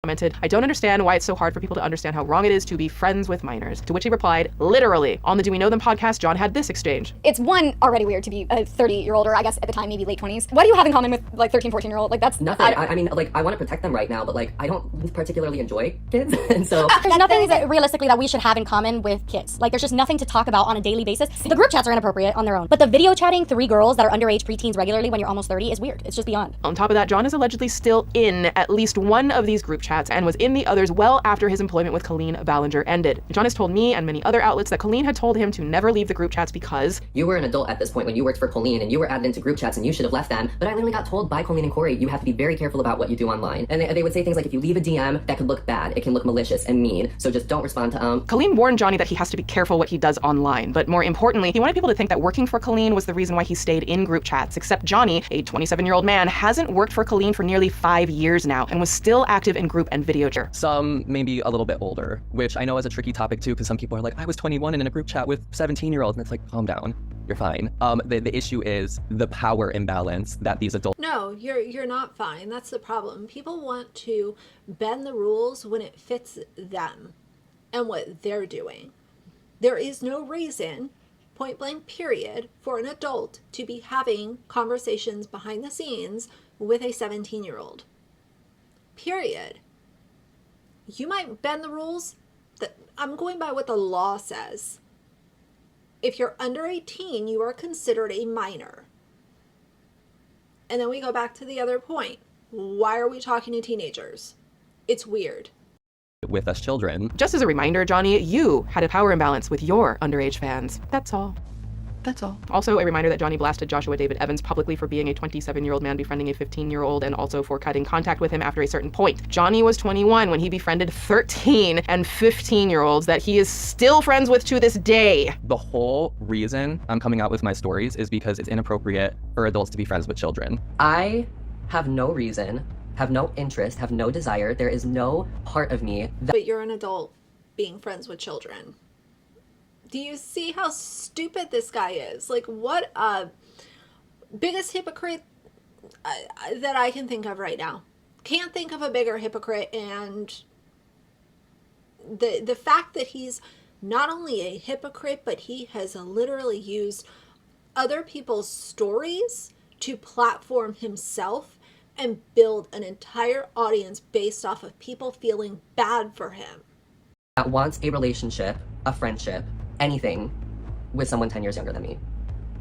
Commented, I don't understand why it's so hard for people to understand how wrong it is to be friends with minors. To which he replied, literally. On the Do We Know Them podcast, John had this exchange. It's one, already weird to be a 30-year-old, or I guess at the time, maybe late 20s. What do you have in common with like 13, 14-year-old? Like, that's Nothing. I mean, like, I want to protect them right now, but like, I don't particularly enjoy kids, and so. There's nothing that, realistically, that we should have in common with kids. Like, there's just nothing to talk about on a daily basis. The group chats are inappropriate on their own, but the video chatting 3 girls that are underage preteens regularly when you're almost 30 is weird. It's just beyond. On top of that, John is allegedly still in at least one of these group chats chats and was in the others well after his employment with Colleen Ballinger ended. John has told me and many other outlets that Colleen had told him to never leave the group chats because You were an adult at this point when you worked for Colleen and you were added into group chats and you should have left them. But I literally got told by Colleen and Corey, you have to be very careful about what you do online. And they would say things like, if you leave a DM, that could look bad. It can look malicious and mean. So just don't respond to Colleen warned Johnny that he has to be careful what he does online, but more importantly, he wanted people to think that working for Colleen was the reason why he stayed in group chats, except Johnny, a 27-year-old man, hasn't worked for Colleen for nearly 5 years now and was still active in group and video chat. Some maybe a little bit older, which I know is a tricky topic too, because some people are like, I was 21 and in a group chat with 17-year-olds, and it's like, calm down. You're fine. The issue is the power imbalance that these adults. No, you're not fine. That's the problem. People want to bend the rules when it fits them and what they're doing. There is no reason, point blank period, for an adult to be having conversations behind the scenes with a 17-year-old. Period. You might bend the rules. I'm going by what the law says. If you're under 18, you are considered a minor. And then we go back to the other point. Why are we talking to teenagers? It's weird. With us children. Just as a reminder, Johnny, you had a power imbalance with your underage fans. That's all. That's all. Also, a reminder that Johnny blasted Joshua David Evans publicly for being a 27-year-old man befriending a 15-year-old and also for cutting contact with him after a certain point. Johnny was 21 when he befriended 13 and 15-year-olds that he is still friends with to this day. The whole reason I'm coming out with my stories is because it's inappropriate for adults to be friends with children. I have no reason, have no interest, have no desire. There is no part of me that But you're an adult being friends with children. Do you see how stupid this guy is? Like, what a biggest hypocrite that I can think of right now. Can't think of a bigger hypocrite. And the fact that he's not only a hypocrite, but he has literally used other people's stories to platform himself and build an entire audience based off of people feeling bad for him. wants a relationship, a friendship, anything with someone 10 years younger than me.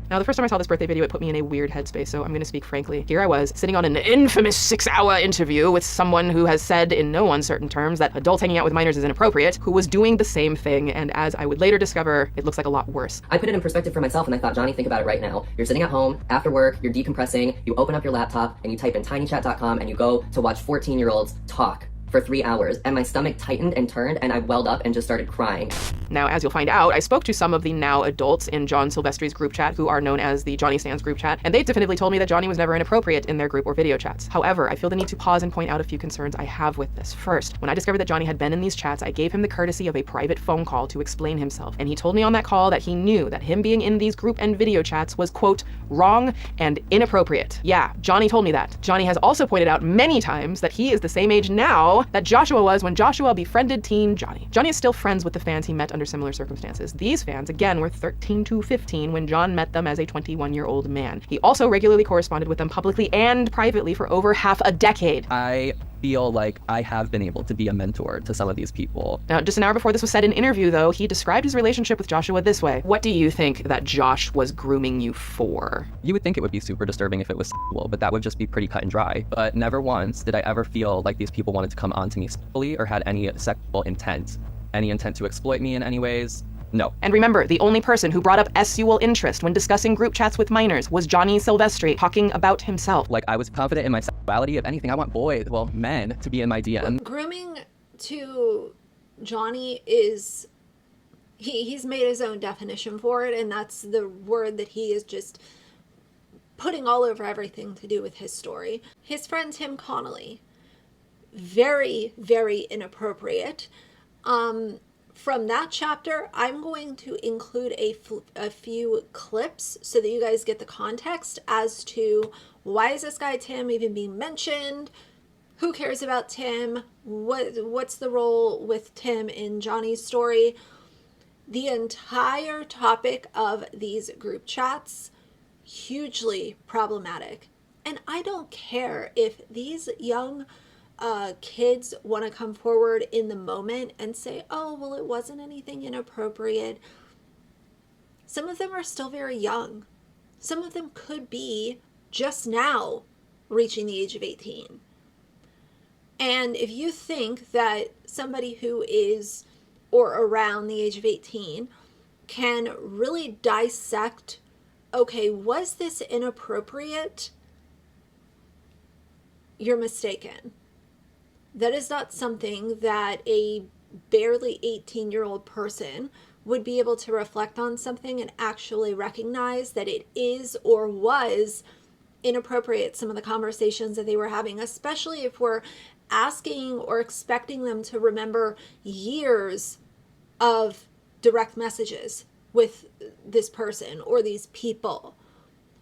Now, the first time I saw this birthday video, it put me in a weird headspace, so I'm going to speak frankly. Here I was, sitting on an infamous 6-hour interview with someone who has said in no uncertain terms that adults hanging out with minors is inappropriate, who was doing the same thing, and as I would later discover, it looks like a lot worse. I put it in perspective for myself, and I thought, Johnny, think about it right now. You're sitting at home, after work, you're decompressing, you open up your laptop, and you type in tinychat.com, and you go to watch 14-year-olds talk for 3 hours, and my stomach tightened and turned, and I welled up and just started crying. Now, as you'll find out, I spoke to some of the now adults in John Silvestri's group chat, who are known as the Johnny Stans group chat, and they definitively told me that Johnny was never inappropriate in their group or video chats. However, I feel the need to pause and point out a few concerns I have with this. First, when I discovered that Johnny had been in these chats, I gave him the courtesy of a private phone call to explain himself, and he told me on that call that he knew that him being in these group and video chats was, quote, wrong and inappropriate. Yeah, Johnny told me that. Johnny has also pointed out many times that he is the same age now that Joshua was when Joshua befriended teen Johnny. Johnny is still friends with the fans he met under similar circumstances. These fans, again, were 13 to 15 when John met them as a 21-year-old man. He also regularly corresponded with them publicly and privately for over half a decade. I feel like I have been able to be a mentor to some of these people. Now, just an hour before this was said in an interview, though, he described his relationship with Joshua this way. What do you think that Josh was grooming you for? You would think it would be super disturbing if it was sexual, but that would just be pretty cut and dry. But never once did I ever feel like these people wanted to come on to me sexually or had any sexual intent. Any intent to exploit me in any ways? No. And remember, the only person who brought up sexual interest when discussing group chats with minors was Johnny Silvestri, talking about himself. Like, I was confident in my sexuality. If anything, I want men to be in my DM. Grooming to Johnny is, he's made his own definition for it, and that's the word that he is just putting all over everything to do with his story. His friend Tim Connolly, very, very inappropriate. From that chapter, I'm going to include a few clips so that you guys get the context as to why is this guy Tim even being mentioned? Who cares about Tim? What's the role with Tim in Johnny's story? The entire topic of these group chats, hugely problematic. And I don't care if these young kids want to come forward in the moment and say, oh, well, it wasn't anything inappropriate. Some of them are still very young. Some of them could be just now reaching the age of 18. And if you think that somebody who is or around the age of 18 can really dissect, okay, was this inappropriate? You're mistaken. That is not something that a barely 18-year-old person would be able to reflect on something and actually recognize that it is or was inappropriate, some of the conversations that they were having, especially if we're asking or expecting them to remember years of direct messages with this person or these people.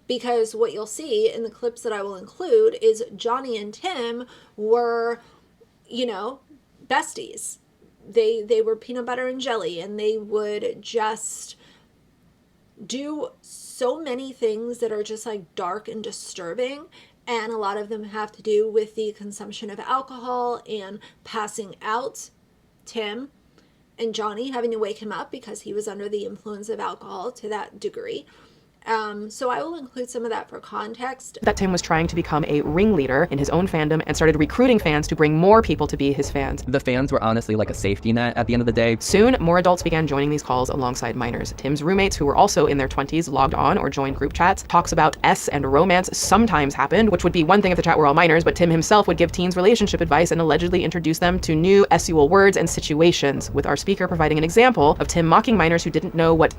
Because what you'll see in the clips that I will include is Johnny and Tim were, you know, besties. They were peanut butter and jelly, and they would just do so many things that are just like dark and disturbing, and a lot of them have to do with the consumption of alcohol and passing out. Tim and Johnny having to wake him up because he was under the influence of alcohol to that degree. So I will include some of that for context. That Tim was trying to become a ringleader in his own fandom and started recruiting fans to bring more people to be his fans. The fans were honestly like a safety net at the end of the day. Soon, more adults began joining these calls alongside minors. Tim's roommates, who were also in their 20s, logged on or joined group chats. Talks about S and romance sometimes happened, which would be one thing if the chat were all minors, but Tim himself would give teens relationship advice and allegedly introduce them to new sexual words and situations, with our speaker providing an example of Tim mocking minors who didn't know what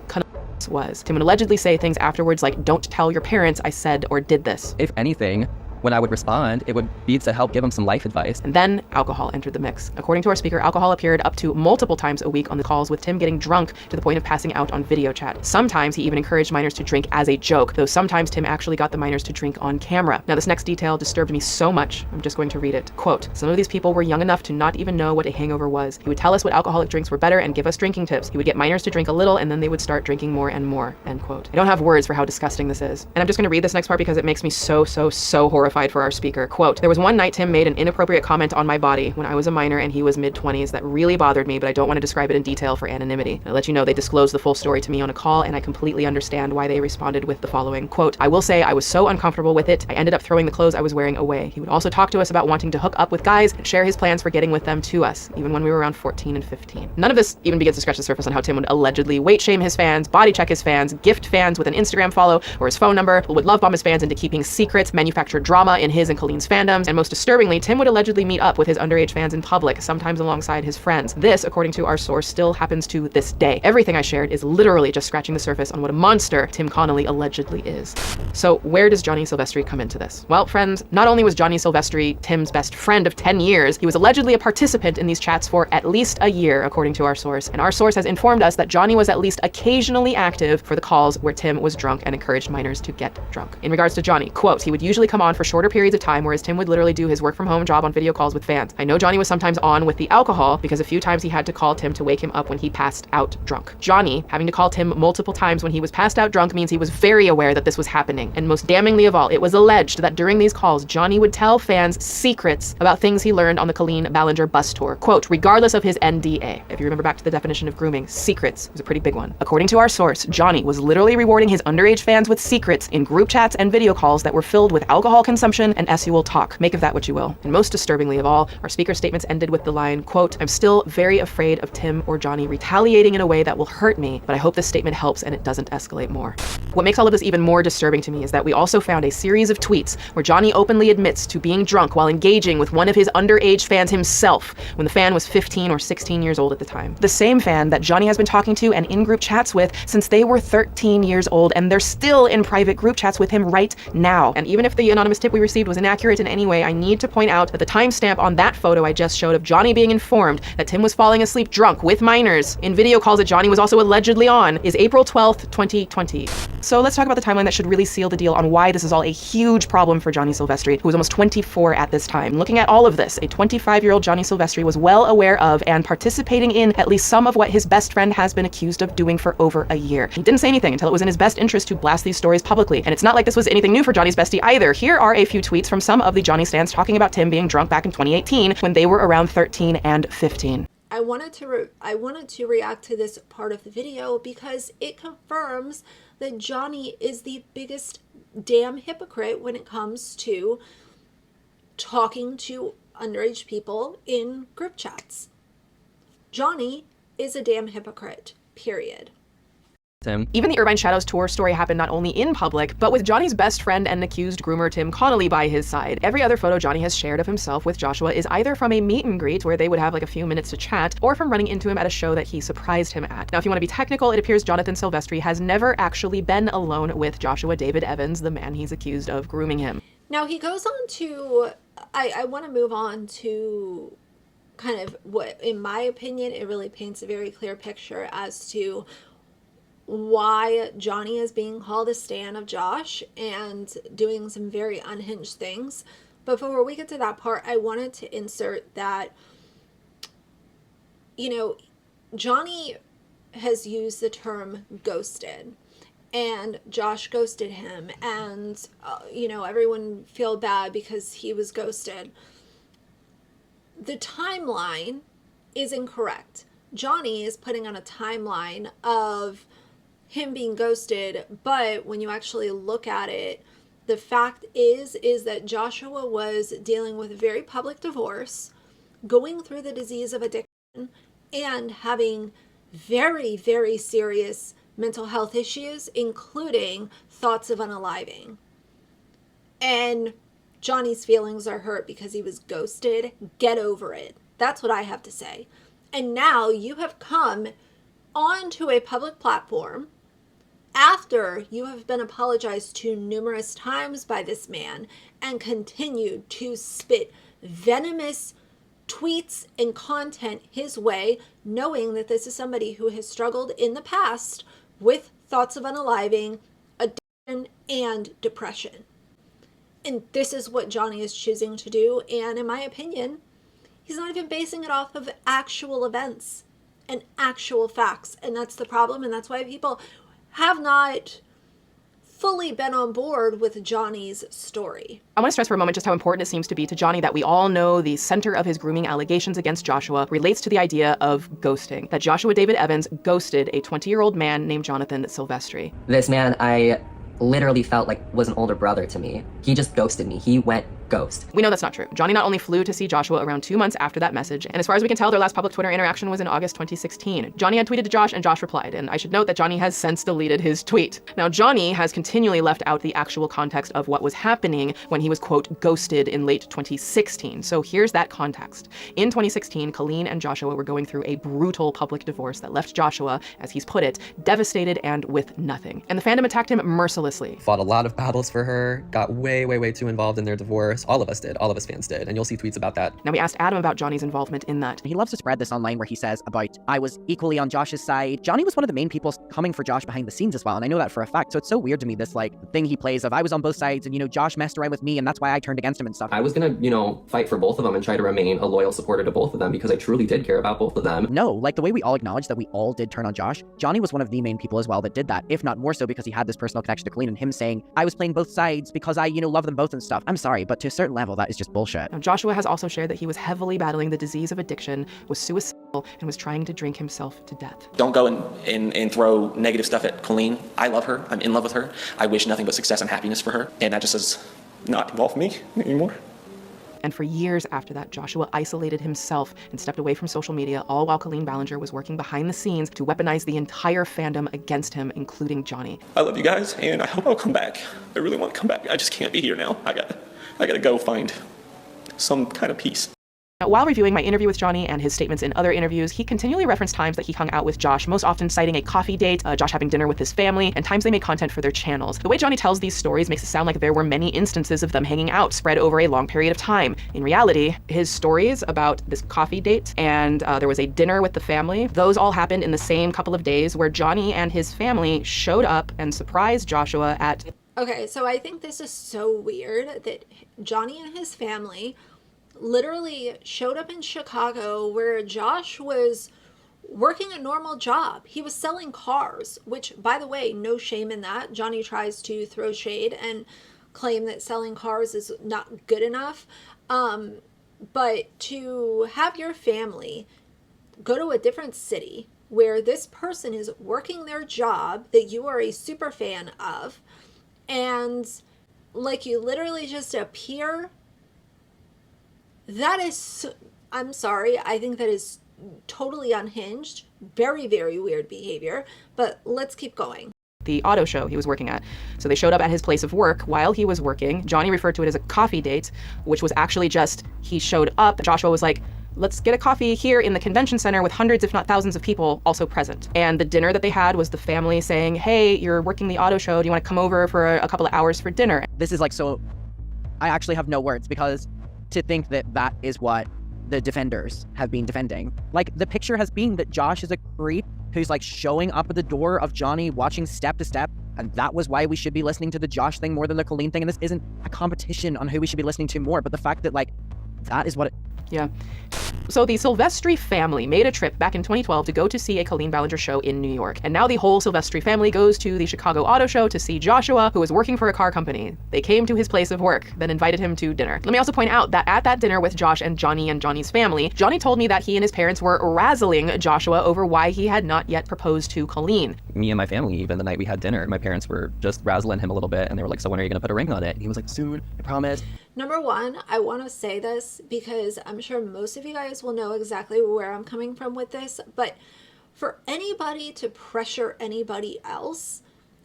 was. Tim would allegedly say things afterwards like, "Don't tell your parents I said or did this." If anything, when I would respond, it would be to help give him some life advice. And then alcohol entered the mix. According to our speaker, alcohol appeared up to multiple times a week on the calls, with Tim getting drunk to the point of passing out on video chat. Sometimes he even encouraged minors to drink as a joke, though sometimes Tim actually got the minors to drink on camera. Now, this next detail disturbed me so much, I'm just going to read it. Quote, "Some of these people were young enough to not even know what a hangover was. He would tell us what alcoholic drinks were better and give us drinking tips. He would get minors to drink a little, and then they would start drinking more and more." End quote. I don't have words for how disgusting this is. And I'm just going to read this next part because it makes me so horrified for our speaker. Quote, "There was one night Tim made an inappropriate comment on my body when I was a minor and he was mid-20s that really bothered me, but I don't want to describe it in detail for anonymity. I'll let you know they disclosed the full story to me on a call, and I completely understand why they responded with the following. Quote, "I will say I was so uncomfortable with it, I ended up throwing the clothes I was wearing away. He would also talk to us about wanting to hook up with guys and share his plans for getting with them to us, even when we were around 14 and 15. None of this even begins to scratch the surface on how Tim would allegedly weight shame his fans, body check his fans, gift fans with an Instagram follow or his phone number, would love bomb his fans into keeping secrets, manufacture drama in his and Colleen's fandoms, and most disturbingly, Tim would allegedly meet up with his underage fans in public, sometimes alongside his friends. This, according to our source, still happens to this day. Everything I shared is literally just scratching the surface on what a monster Tim Connolly allegedly is." So where does Johnny Silvestri come into this? Well, friends, not only was Johnny Silvestri Tim's best friend of 10 years, he was allegedly a participant in these chats for at least a year, according to our source. And our source has informed us that Johnny was at least occasionally active for the calls where Tim was drunk and encouraged minors to get drunk. In regards to Johnny, quote, "He would usually come on for shorter periods of time, whereas Tim would literally do his work from home job on video calls with fans. I know Johnny was sometimes on with the alcohol because a few times he had to call Tim to wake him up when he passed out drunk. Johnny having to call Tim multiple times when he was passed out drunk means he was very aware that this was happening. And most damningly of all, it was alleged that during these calls, Johnny would tell fans secrets about things he learned on the Colleen Ballinger bus tour, quote, regardless of his NDA. If you remember back to the definition of grooming, secrets was a pretty big one. According to our source, Johnny was literally rewarding his underage fans with secrets in group chats and video calls that were filled with alcohol consumption and sexual talk. Make of that what you will. And most disturbingly of all, our speaker statements ended with the line, quote, "I'm still very afraid of Tim or Johnny retaliating in a way that will hurt me, but I hope this statement helps and it doesn't escalate more." What makes all of this even more disturbing to me is that we also found a series of tweets where Johnny openly admits to being drunk while engaging with one of his underage fans himself when the fan was 15 or 16 years old at the time. The same fan that Johnny has been talking to and in group chats with since they were 13 years old, and they're still in private group chats with him right now. And even if the anonymous tip we received was inaccurate in any way, I need to point out that the timestamp on that photo I just showed of Johnny being informed that Tim was falling asleep drunk with minors in video calls that Johnny was also allegedly on is April 12th, 2020. So let's talk about the timeline that should really seal the deal on why this is all a huge problem for Johnny Silvestri, who was almost 24 at this time. Looking at all of this, a 25-year-old Johnny Silvestri was well aware of and participating in at least some of what his best friend has been accused of doing for over a year. He didn't say anything until it was in his best interest to blast these stories publicly. And it's not like this was anything new for Johnny's bestie either. Here are a few tweets from some of the Johnny stans talking about Tim being drunk back in 2018 when they were around 13 and 15. I wanted to react to this part of the video because it confirms that Johnny is the biggest damn hypocrite when it comes to talking to underage people in group chats. Johnny is a damn hypocrite, period. Tim. Even the Irvine Shadows tour story happened not only in public, but with Johnny's best friend and accused groomer Tim Connolly by his side. Every other photo Johnny has shared of himself with Joshua is either from a meet and greet where they would have like a few minutes to chat, or from running into him at a show that he surprised him at. Now, if you want to be technical, it appears Jonathan Silvestri has never actually been alone with Joshua David Evans, the man he's accused of grooming him. Now he goes on to, I want to move on to kind of what, in my opinion, it really paints a very clear picture as to why Johnny is being called a stan of Josh and doing some very unhinged things. But before we get to that part, I wanted to insert that, you know, Johnny has used the term ghosted, and Josh ghosted him, and, you know, everyone feel bad because he was ghosted. The timeline is incorrect. Johnny is putting on a timeline of him being ghosted, but when you actually look at it, the fact is that Joshua was dealing with a very public divorce, going through the disease of addiction, and having very, very serious mental health issues, including thoughts of unaliving. And Johnny's feelings are hurt because he was ghosted. Get over it. That's what I have to say. And now you have come onto a public platform after you have been apologized to numerous times by this man and continued to spit venomous tweets and content his way, knowing that this is somebody who has struggled in the past with thoughts of unaliving, addiction, and depression. And this is what Johnny is choosing to do. And in my opinion, he's not even basing it off of actual events and actual facts. And that's the problem. And that's why people have not fully been on board with Johnny's story. I want to stress for a moment just how important it seems to be to Johnny that we all know the center of his grooming allegations against Joshua relates to the idea of ghosting. That Joshua David Evans ghosted a 20-year-old man named Jonathan Silvestri. This man, I literally felt like was an older brother to me. He just ghosted me. He went ghost. We know that's not true. Johnny not only flew to see Joshua around 2 months after that message, and as far as we can tell, their last public Twitter interaction was in August 2016. Johnny had tweeted to Josh, and Josh replied, and I should note that Johnny has since deleted his tweet. Now, Johnny has continually left out the actual context of what was happening when he was, quote, ghosted in late 2016. So here's that context. In 2016, Colleen and Joshua were going through a brutal public divorce that left Joshua, as he's put it, devastated and with nothing. And the fandom attacked him mercilessly. Fought a lot of battles for her, got way, way, way too involved in their divorce. All of us did. All of us fans did. And you'll see tweets about that. Now, we asked Adam about Johnny's involvement in that. He loves to spread this online where he says about, I was equally on Josh's side. Johnny was one of the main people coming for Josh behind the scenes as well, and I know that for a fact. So it's so weird to me, this like thing he plays of, I was on both sides, and you know, Josh messed around with me, and that's why I turned against him and stuff. I was gonna, you know, fight for both of them and try to remain a loyal supporter to both of them because I truly did care about both of them. No, like the way we all acknowledge that we all did turn on Josh, Johnny was one of the main people as well that did that, if not more so because he had this personal connection to Colleen and him saying, I was playing both sides because I, you know, love them both and stuff. I'm sorry, but to a certain level, that is just bullshit. Now, Joshua has also shared that he was heavily battling the disease of addiction, was suicidal, and was trying to drink himself to death. Don't go and throw negative stuff at Colleen. I love her. I'm in love with her. I wish nothing but success and happiness for her. And that just does not involve me anymore. And for years after that, Joshua isolated himself and stepped away from social media, all while Colleen Ballinger was working behind the scenes to weaponize the entire fandom against him, including Johnny. I love you guys, and I hope I'll come back. I really want to come back. I just can't be here now. I gotta go find some kind of peace. Now, while reviewing my interview with Johnny and his statements in other interviews, he continually referenced times that he hung out with Josh, most often citing a coffee date, Josh having dinner with his family, and times they made content for their channels. The way Johnny tells these stories makes it sound like there were many instances of them hanging out, spread over a long period of time. In reality, his stories about this coffee date and there was a dinner with the family, those all happened in the same couple of days where Johnny and his family showed up and surprised Joshua at... Okay, so I think this is so weird that Johnny and his family literally showed up in Chicago where Josh was working a normal job. He was selling cars, which, by the way, no shame in that. Johnny tries to throw shade and claim that selling cars is not good enough. But to have your family go to a different city where this person is working their job that you are a super fan of, and like you literally just appear That is, I'm sorry, I think that is totally unhinged. Very, very weird behavior. But let's keep going. The auto show he was working at. So they showed up at his place of work while he was working. Johnny referred to it as a coffee date, which was actually just he showed up. Joshua was like, let's get a coffee here in the convention center with hundreds, if not thousands of people also present. And the dinner that they had was the family saying, hey, you're working the auto show. Do you want to come over for a couple of hours for dinner? This is like, so I actually have no words, because to think that that is what the defenders have been defending. Like, the picture has been that Josh is a creep who's like showing up at the door of Johnny, watching step to step, and that was why we should be listening to the Josh thing more than the Colleen thing. And this isn't a competition on who we should be listening to more, but the fact that like that is what it... Yeah. So the Silvestri family made a trip back in 2012 to go to see a Colleen Ballinger show in New York. And now the whole Silvestri family goes to the Chicago Auto Show to see Joshua, who was working for a car company. They came to his place of work, then invited him to dinner. Let me also point out that at that dinner with Josh and Johnny's family, Johnny told me that he and his parents were razzling Joshua over why he had not yet proposed to Colleen. Me and my family, even the night we had dinner, my parents were just razzling him a little bit, and they were like, so when are you gonna put a ring on it? And he was like, soon, I promise. Number one, I want to say this because I'm sure most of you guys will know exactly where I'm coming from with this, but for anybody to pressure anybody else,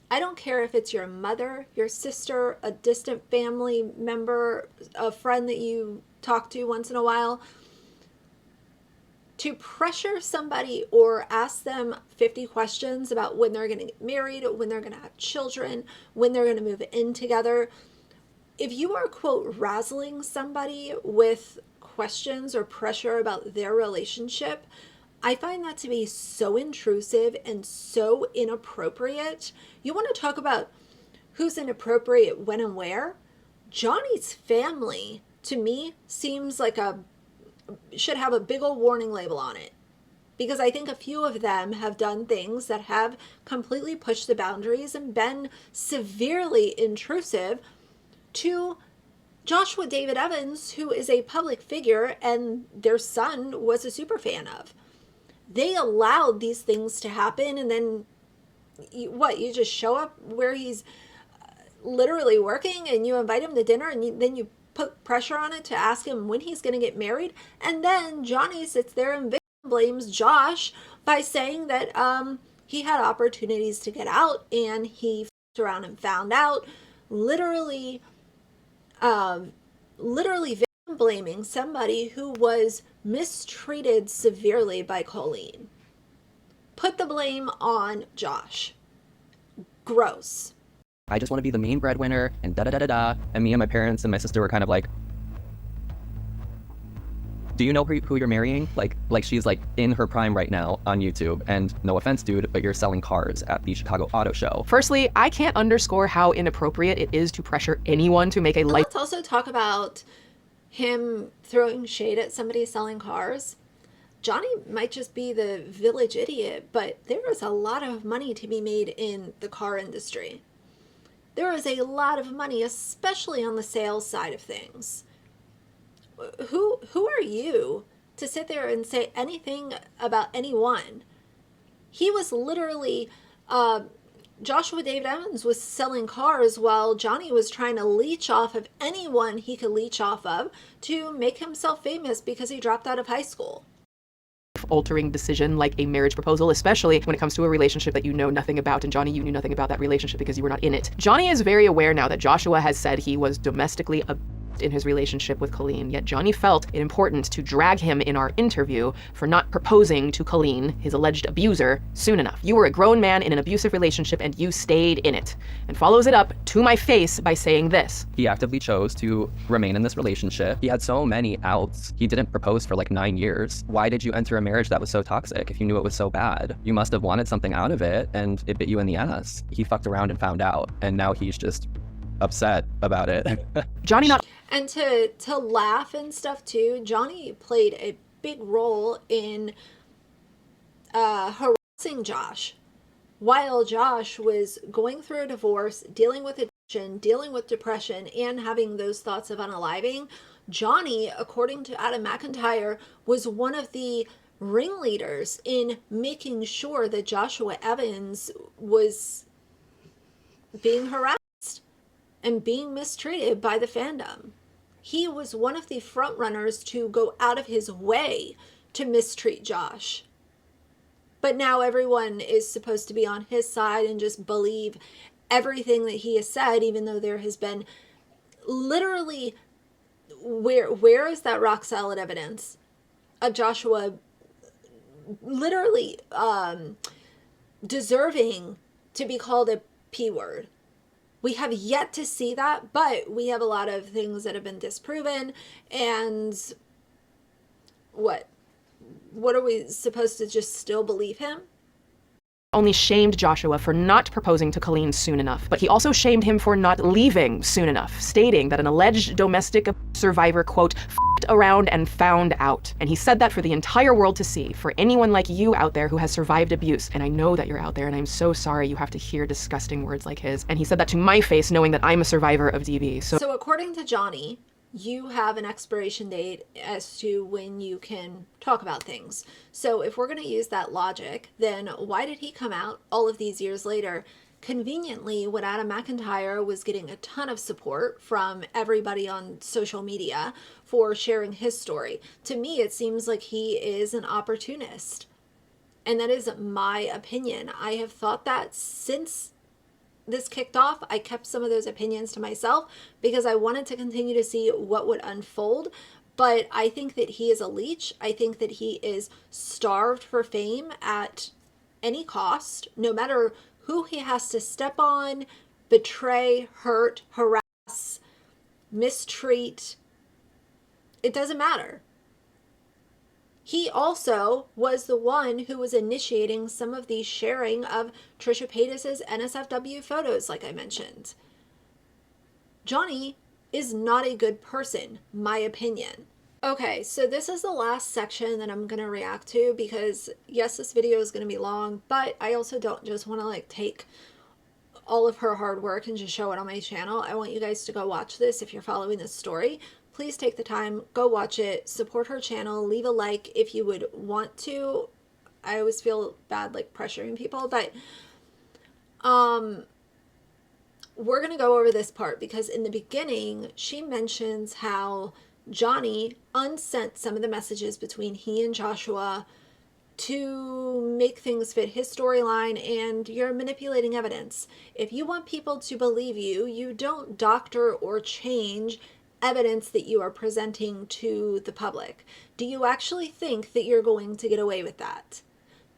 I don't care if it's your mother, your sister, a distant family member, a friend that you talk to once in a while, to pressure somebody or ask them 50 questions about when they're going to get married, when they're going to have children, when they're going to move in together. If you are, quote, razzling somebody with questions or pressure about their relationship, I find that to be so intrusive and so inappropriate. You want to talk about who's inappropriate when and where? Johnny's family, to me, seems like should have a big old warning label on it. Because I think a few of them have done things that have completely pushed the boundaries and been severely intrusive to Joshua David Evans, who is a public figure and their son was a super fan of. They allowed these things to happen, and then you just show up where he's literally working and you invite him to dinner, and then you put pressure on it to ask him when he's going to get married, and then Johnny sits there and blames Josh by saying that he had opportunities to get out and he f***ed around and found out. Literally victim blaming somebody who was mistreated severely by Colleen. Put the blame on Josh. Gross. I just want to be the main breadwinner and da-da-da-da-da. And me and my parents and my sister were kind of like, do you know who you're marrying? Like she's like in her prime right now on YouTube. And no offense, dude, but you're selling cars at the Chicago Auto Show. Firstly, I can't underscore how inappropriate it is to pressure anyone to make a life. Let's also talk about him throwing shade at somebody selling cars. Johnny might just be the village idiot, but there is a lot of money to be made in the car industry. There is a lot of money, especially on the sales side of things. Who are you to sit there and say anything about anyone? He was literally, Joshua David Evans was selling cars while Johnny was trying to leech off of anyone he could leech off of to make himself famous because he dropped out of high school. Altering decision like a marriage proposal, especially when it comes to a relationship that you know nothing about. And Johnny, you knew nothing about that relationship because you were not in it. Johnny is very aware now that Joshua has said he was domestically abused in his relationship with Colleen, yet Johnny felt it important to drag him in our interview for not proposing to Colleen, his alleged abuser, soon enough. You were a grown man in an abusive relationship and you stayed in it. And follows it up to my face by saying this. He actively chose to remain in this relationship. He had so many outs. He didn't propose for like 9 years. Why did you enter a marriage that was so toxic if you knew it was so bad? You must have wanted something out of it and it bit you in the ass. He fucked around and found out, and now he's just upset about it. Johnny not... And to laugh and stuff too, Johnny played a big role in harassing Josh. While Josh was going through a divorce, dealing with addiction, dealing with depression, and having those thoughts of unaliving, Johnny, according to Adam McIntyre, was one of the ringleaders in making sure that Joshua Evans was being harassed and being mistreated by the fandom. He was one of the front runners to go out of his way to mistreat Josh. But now everyone is supposed to be on his side and just believe everything that he has said, even though there has been literally, where is that rock solid evidence of Joshua literally deserving to be called a P word? We have yet to see that, but we have a lot of things that have been disproven. And what are we supposed to just still believe him? Only shamed Joshua for not proposing to Colleen soon enough, but he also shamed him for not leaving soon enough, stating that an alleged domestic survivor, quote, f***ed around and found out. And he said that for the entire world to see, for anyone like you out there who has survived abuse. And I know that you're out there, and I'm so sorry you have to hear disgusting words like his. And he said that to my face, knowing that I'm a survivor of DV. So according to Johnny, you have an expiration date as to when you can talk about things. So if we're going to use that logic, then why did he come out all of these years later, conveniently when Adam McIntyre was getting a ton of support from everybody on social media for sharing his story? To me, it seems like he is an opportunist. And that is my opinion. I have thought that since this kicked off. I kept some of those opinions to myself because I wanted to continue to see what would unfold. But I think that he is a leech. I think that he is starved for fame at any cost, no matter who he has to step on, betray, hurt, harass, mistreat. It doesn't matter. He also was the one who was initiating some of the sharing of Trisha Paytas's NSFW photos, like I mentioned. Johnny is not a good person, my opinion. Okay, so this is the last section that I'm going to react to because, yes, this video is going to be long, but I also don't just want to take all of her hard work and just show it on my channel. I want you guys to go watch this if you're following this story. Please take the time, go watch it, support her channel, leave a like if you would want to. I always feel bad pressuring people, but we're going to go over this part because in the beginning she mentions how Johnny unsent some of the messages between he and Joshua to make things fit his storyline, and you're manipulating evidence. If you want people to believe you, you don't doctor or change evidence that you are presenting to the public. Do you actually think that you're going to get away with that?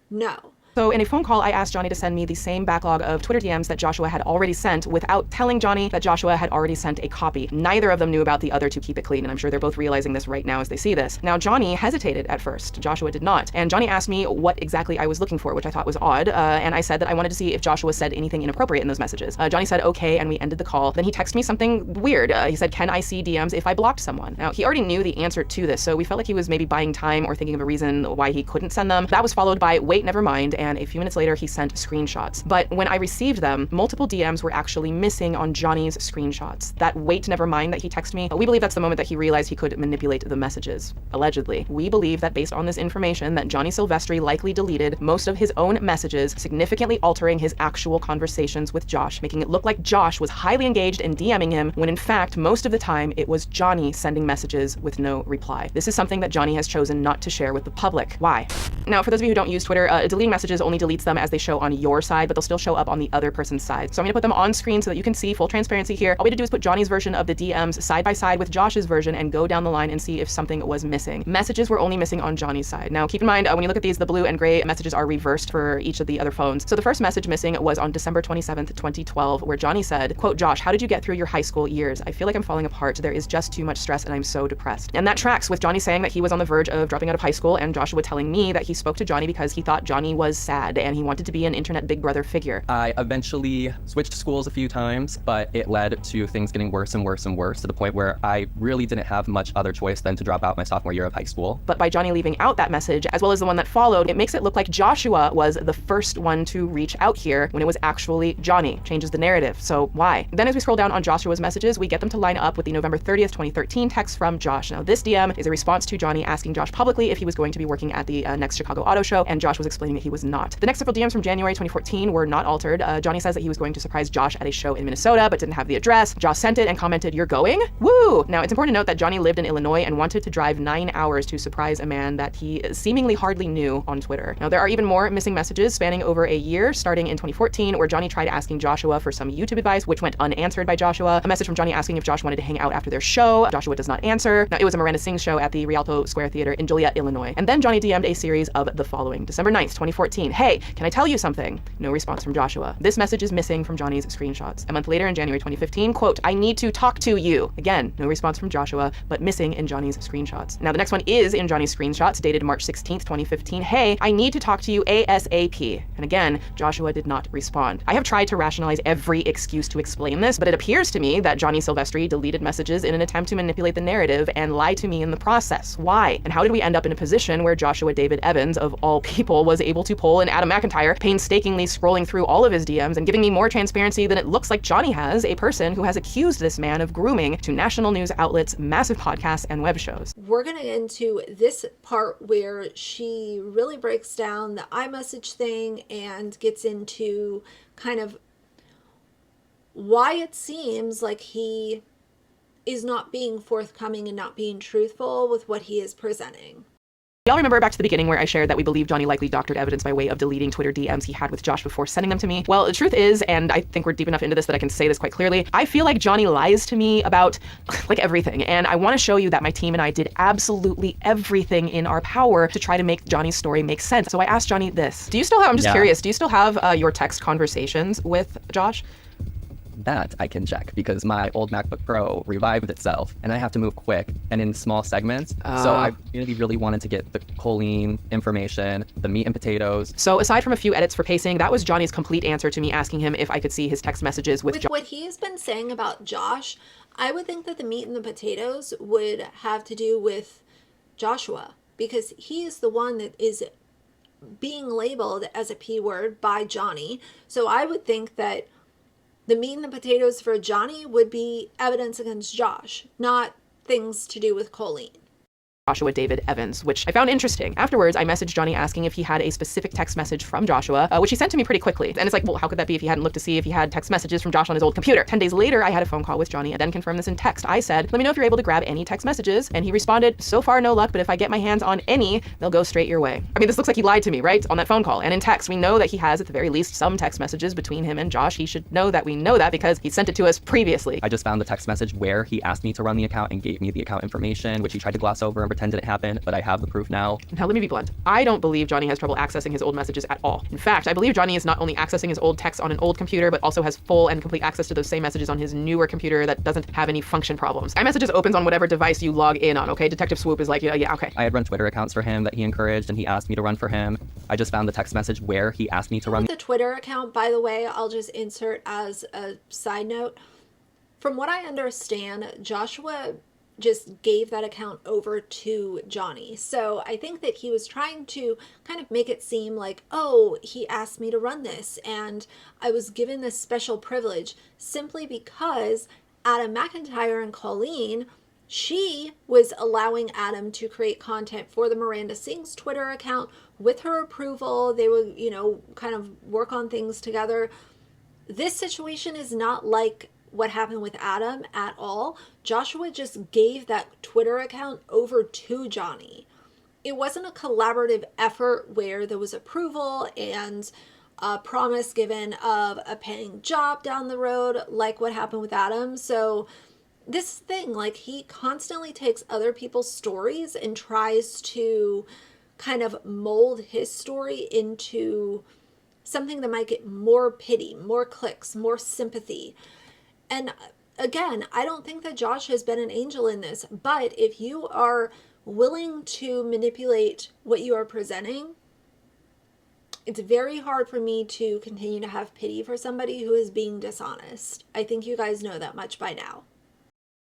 No. So in a phone call, I asked Johnny to send me the same backlog of Twitter DMs that Joshua had already sent without telling Johnny that Joshua had already sent a copy. Neither of them knew about the other, to keep it clean, and I'm sure they're both realizing this right now as they see this. Now, Johnny hesitated at first. Joshua did not. And Johnny asked me what exactly I was looking for, which I thought was odd, and I said that I wanted to see if Joshua said anything inappropriate in those messages. Johnny said okay, and we ended the call. Then he texted me something weird. He said, can I see DMs if I blocked someone? Now, he already knew the answer to this, so we felt like he was maybe buying time or thinking of a reason why he couldn't send them. That was followed by, wait, never mind, and a few minutes later, he sent screenshots. But when I received them, multiple DMs were actually missing on Johnny's screenshots. That wait, never mind that he texted me, we believe that's the moment that he realized he could manipulate the messages. Allegedly. We believe that based on this information that Johnny Silvestri likely deleted most of his own messages, significantly altering his actual conversations with Josh, making it look like Josh was highly engaged in DMing him, when in fact, most of the time, it was Johnny sending messages with no reply. This is something that Johnny has chosen not to share with the public. Why? Now, for those of you who don't use Twitter, deleting messages only deletes them as they show on your side, but they'll still show up on the other person's side. So I'm gonna put them on screen so that you can see full transparency here. All we have to do is put Johnny's version of the DMs side by side with Josh's version and go down the line and see if something was missing. Messages were only missing on Johnny's side. Now, keep in mind, when you look at these, the blue and gray messages are reversed for each of the other phones. So the first message missing was on December 27th, 2012, where Johnny said, quote, Josh, how did you get through your high school years? I feel like I'm falling apart. There is just too much stress and I'm so depressed. And that tracks with Johnny saying that he was on the verge of dropping out of high school, and Joshua telling me that he spoke to Johnny because he thought Johnny was sad and he wanted to be an internet big brother figure. I eventually switched schools a few times, but it led to things getting worse and worse and worse, to the point where I really didn't have much other choice than to drop out my sophomore year of high school. But by Johnny leaving out that message, as well as the one that followed, it makes it look like Joshua was the first one to reach out here when it was actually Johnny. Changes the narrative. So why? Then as we scroll down on Joshua's messages, we get them to line up with the November 30th, 2013 text from Josh. Now this DM is a response to Johnny asking Josh publicly if he was going to be working at the next Chicago Auto Show, and Josh was explaining that he was not. The next several DMs from January 2014 were not altered. Johnny says that he was going to surprise Josh at a show in Minnesota, but didn't have the address. Josh sent it and commented, "You're going? Woo!" Now, it's important to note that Johnny lived in Illinois and wanted to drive 9 hours to surprise a man that he seemingly hardly knew on Twitter. Now, there are even more missing messages spanning over a year, starting in 2014, where Johnny tried asking Joshua for some YouTube advice, which went unanswered by Joshua. A message from Johnny asking if Josh wanted to hang out after their show. Joshua does not answer. Now, it was a Miranda Sings show at the Rialto Square Theater in Joliet, Illinois. And then Johnny DM'd a series of the following. December 9th, 2014. "Hey, can I tell you something?" No response from Joshua. This message is missing from Johnny's screenshots. A month later, in January 2015, quote, "I need to talk to you." Again, no response from Joshua, but missing in Johnny's screenshots. Now, the next one is in Johnny's screenshots, dated March 16th, 2015. "Hey, I need to talk to you ASAP." And again, Joshua did not respond. I have tried to rationalize every excuse to explain this, but it appears to me that Johnny Silvestri deleted messages in an attempt to manipulate the narrative and lie to me in the process. Why? And how did we end up in a position where Joshua David Evans, of all people, was able to pull an Adam McIntyre, painstakingly scrolling through all of his DMs and giving me more transparency than it looks like Johnny has, a person who has accused this man of grooming to national news outlets, massive podcasts, and web shows? We're going to get into this part where she really breaks down the iMessage thing and gets into kind of why it seems like he is not being forthcoming and not being truthful with what he is presenting. Y'all remember back to the beginning where I shared that we believe Johnny likely doctored evidence by way of deleting Twitter DMs he had with Josh before sending them to me? Well, the truth is, and I think we're deep enough into this that I can say this quite clearly, I feel like Johnny lies to me about like everything. And I want to show you that my team and I did absolutely everything in our power to try to make Johnny's story make sense. So I asked Johnny this. Do you still have, I'm just curious, do you still have your text conversations with Josh? That I can check because my old MacBook Pro revived itself and I have to move quick and in small segments. So I really wanted to get the Colleen information, the meat and potatoes. So aside from a few edits for pacing, that was Johnny's complete answer to me asking him if I could see his text messages with what he has been saying about Josh, I would think that the meat and the potatoes would have to do with Joshua, because he is the one that is being labeled as a P word by Johnny. So I would think that the meat and the potatoes for Johnny would be evidence against Josh, not things to do with Colleen. Joshua David Evans, which I found interesting. Afterwards, I messaged Johnny asking if he had a specific text message from Joshua, which he sent to me pretty quickly. And it's like, well, how could that be if he hadn't looked to see if he had text messages from Josh on his old computer? 10 days later, I had a phone call with Johnny and then confirmed this in text. I said, "Let me know if you're able to grab any text messages." And he responded, "So far, no luck, but if I get my hands on any, they'll go straight your way." I mean, this looks like he lied to me, right? On that phone call. And in text, we know that he has, at the very least, some text messages between him and Josh. He should know that we know that because he sent it to us previously. I just found the text message where he asked me to run the account and gave me the account information, which he tried to gloss over and pretend didn't happen, but I have the proof now. Now, let me be blunt. I don't believe Johnny has trouble accessing his old messages at all. In fact, I believe Johnny is not only accessing his old texts on an old computer, but also has full and complete access to those same messages on his newer computer that doesn't have any function problems. iMessages opens on whatever device you log in on, okay? Detective Swoop is like, yeah, okay. I had run Twitter accounts for him that he encouraged and he asked me to run for him. I just found the text message where he asked me to run. The Twitter account, by the way, I'll just insert as a side note. From what I understand, Joshua just gave that account over to Johnny. So I think that he was trying to kind of make it seem like, oh, he asked me to run this and I was given this special privilege simply because Adam McIntyre and Colleen, she was allowing Adam to create content for the Miranda Sings Twitter account with her approval. They would, kind of work on things together. This situation is not like what happened with Adam at all. Joshua just gave that Twitter account over to Johnny. It wasn't a collaborative effort where there was approval and a promise given of a paying job down the road like what happened with Adam. So this thing, like, he constantly takes other people's stories and tries to kind of mold his story into something that might get more pity, more clicks, more sympathy. And again, I don't think that Josh has been an angel in this, but if you are willing to manipulate what you are presenting, it's very hard for me to continue to have pity for somebody who is being dishonest. I think you guys know that much by now.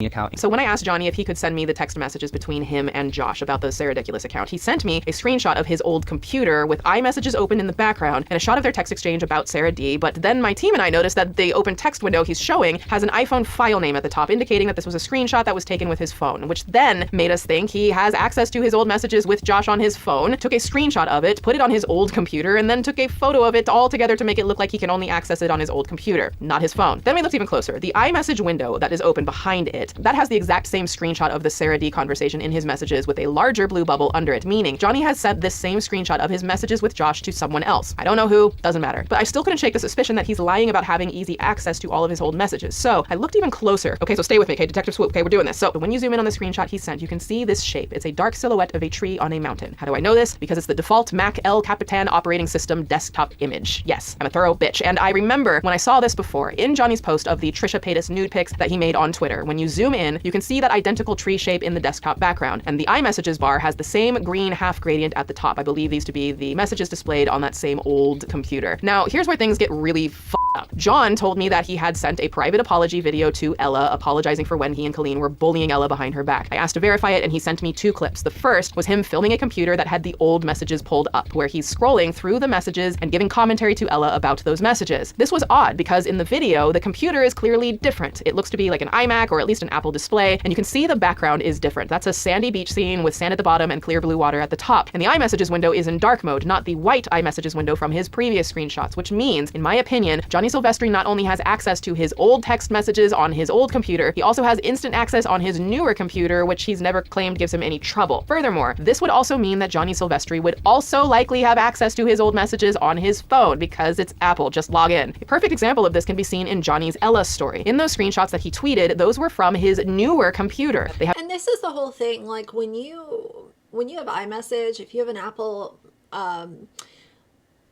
account. So when I asked Johnny if he could send me the text messages between him and Josh about the Sarah Ridiculous account, he sent me a screenshot of his old computer with iMessages open in the background and a shot of their text exchange about Sarah D. But then my team and I noticed that the open text window he's showing has an iPhone file name at the top, indicating that this was a screenshot that was taken with his phone, which then made us think he has access to his old messages with Josh on his phone, took a screenshot of it, put it on his old computer, and then took a photo of it all together to make it look like he can only access it on his old computer, not his phone. Then we looked even closer. The iMessage window that is open behind it, that has the exact same screenshot of the Sarah D conversation in his messages with a larger blue bubble under it, meaning Johnny has sent this same screenshot of his messages with Josh to someone else. I don't know who, doesn't matter. But I still couldn't shake the suspicion that he's lying about having easy access to all of his old messages. So I looked even closer. Okay, so stay with me, okay, Detective Swoop, okay, we're doing this. So when you zoom in on the screenshot he sent, you can see this shape. It's a dark silhouette of a tree on a mountain. How do I know this? Because it's the default Mac El Capitan operating system desktop image. Yes, I'm a thorough bitch. And I remember when I saw this before in Johnny's post of the Trisha Paytas nude pics that he made on Twitter. When you zoom in, you can see that identical tree shape in the desktop background, and the iMessages bar has the same green half gradient at the top. I believe these to be the messages displayed on that same old computer. Now, here's where things get really f***ed up. John told me that he had sent a private apology video to Ella apologizing for when he and Colleen were bullying Ella behind her back. I asked to verify it, and he sent me 2 clips. The first was him filming a computer that had the old messages pulled up, where he's scrolling through the messages and giving commentary to Ella about those messages. This was odd because in the video, the computer is clearly different. It looks to be like an iMac or at least an Apple display, and you can see the background is different. That's a sandy beach scene with sand at the bottom and clear blue water at the top. And the iMessages window is in dark mode, not the white iMessages window from his previous screenshots, which means, in my opinion, Johnny Silvestri not only has access to his old text messages on his old computer, he also has instant access on his newer computer, which he's never claimed gives him any trouble. Furthermore, this would also mean that Johnny Silvestri would also likely have access to his old messages on his phone because it's Apple. Just log in. A perfect example of this can be seen in Johnny's Ella story. In those screenshots that he tweeted, those were from his newer computer. And this is the whole thing, like when you have iMessage, if you have an Apple